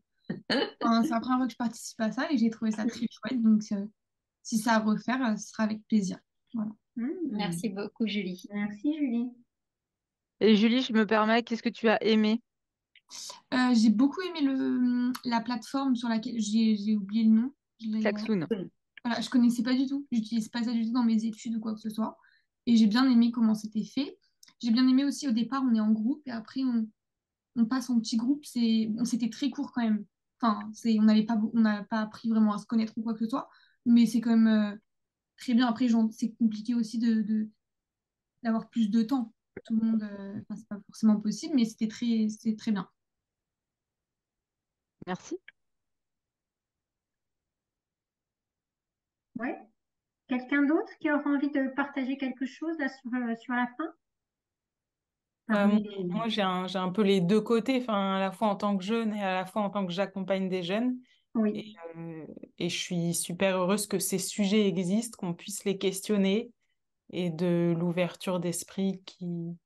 Enfin, c'est la première fois que je participe à ça et j'ai trouvé ça très chouette. Donc, si ça à refaire, ce sera avec plaisir. Voilà. Merci beaucoup, Julie. Merci, Julie. Et Julie, je me permets, qu'est-ce que tu as aimé? J'ai beaucoup aimé la plateforme sur laquelle j'ai oublié le nom. Klaxoon. Voilà, je connaissais pas du tout. J'utilise pas ça du tout dans mes études ou quoi que ce soit. Et j'ai bien aimé comment c'était fait. J'ai bien aimé aussi au départ, on est en groupe et après on passe en petit groupe. Bon, c'était très court quand même. Enfin, on n'a pas appris vraiment à se connaître ou quoi que ce soit. Mais c'est quand même très bien. Après, c'est compliqué aussi d'avoir plus de temps. Tout le monde, enfin, c'est pas forcément possible, mais c'était très bien. Merci. Ouais. Quelqu'un d'autre qui aura envie de partager quelque chose là sur la fin? Moi, Parmi les... moi, j'ai un peu les deux côtés, enfin, à la fois en tant que jeune et à la fois en tant que j'accompagne des jeunes. Oui. Et je suis super heureuse que ces sujets existent, qu'on puisse les questionner et de l'ouverture d'esprit qui...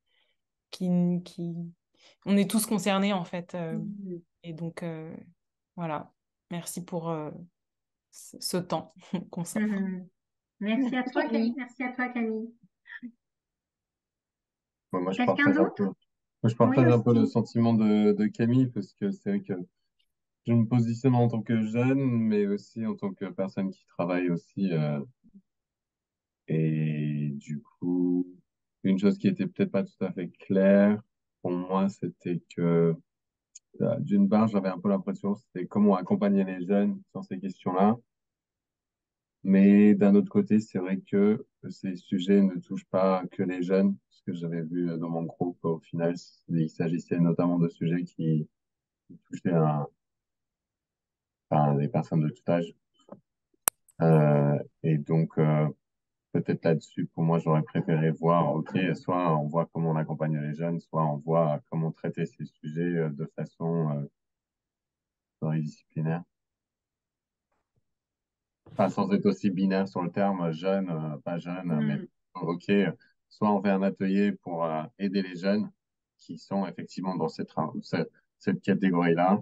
On est tous concernés en fait. Et donc, voilà. Merci pour ce temps qu'on s'offre. Mhm. Merci à Merci, toi, Camille. Camille. Merci à toi, Camille. Bon, Quelqu'un d'autre? moi, je Oui, partage un peu le aussi. sentiment de Camille parce que c'est vrai que je me positionne en tant que jeune, mais aussi en tant que personne qui travaille aussi. Et du coup, une chose qui était peut-être pas tout à fait claire pour moi, c'était que d'une part, j'avais un peu l'impression c'était comment accompagner les jeunes sur ces questions-là. Mais d'un autre côté, c'est vrai que ces sujets ne touchent pas que les jeunes, ce que j'avais vu dans mon groupe. Au final, il s'agissait notamment de sujets qui touchaient des personnes de tout âge. Et donc, peut-être là-dessus, pour moi, j'aurais préféré voir, OK, soit on voit comment on accompagne les jeunes, soit on voit comment traiter ces sujets de façon pluridisciplinaire. Enfin, sans être aussi binaire sur le terme jeune, pas jeune, mais Mhm. OK, soit on fait un atelier pour aider les jeunes qui sont effectivement dans cette catégorie-là,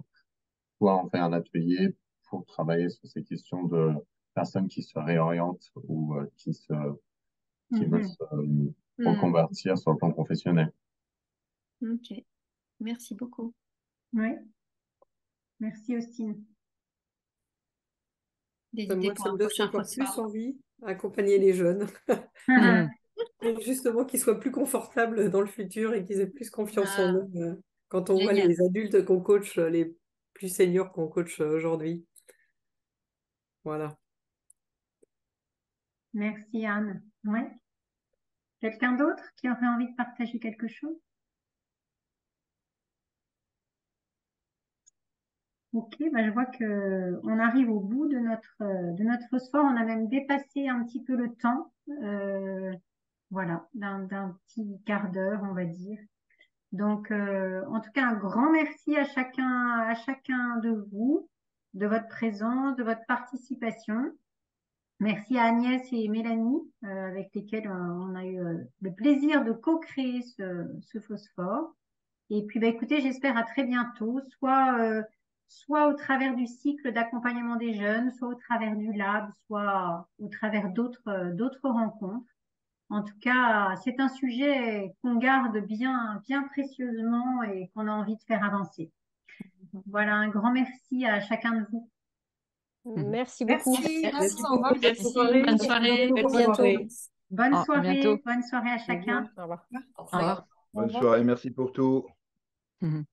soit on fait un atelier pour travailler sur ces questions personnes qui se réorientent ou qui veulent Mhm. se reconvertir sur le plan professionnel. Ok, merci beaucoup. Oui, merci Austin. Des Moi, idées ça pour un me donne prochain encore plus phosphore. envie d'accompagner les jeunes Mhm. pour justement qu'ils soient plus confortables dans le futur et qu'ils aient plus confiance en Ah, eux quand on voit génial. les adultes qu'on coach, les plus seniors qu'on coach aujourd'hui. Voilà. Merci Anne. Oui. Quelqu'un d'autre qui aurait envie de partager quelque chose? Ok, bah je vois que on arrive au bout de notre phosphore. On a même dépassé un petit peu le temps, voilà, d'un petit quart d'heure, on va dire. Donc, en tout cas, un grand merci à chacun de vous, de votre présence, de votre participation. Merci à Agnès et Mélanie, avec lesquelles on a eu le plaisir de co-créer ce phosphore. Et puis, bah, écoutez, j'espère à très bientôt, soit au travers du cycle d'accompagnement des jeunes, soit au travers du lab, soit au travers d'autres rencontres. En tout cas, c'est un sujet qu'on garde bien précieusement et qu'on a envie de faire avancer. Voilà, un grand merci à chacun de vous. Merci beaucoup. Merci. Merci Au revoir. beaucoup. Bonne Merci, soirée. bonne soirée. À bientôt. À bientôt. Bonne soirée à Au revoir. chacun. Au revoir. Au revoir. Bonne soirée, merci pour tout. Mhm.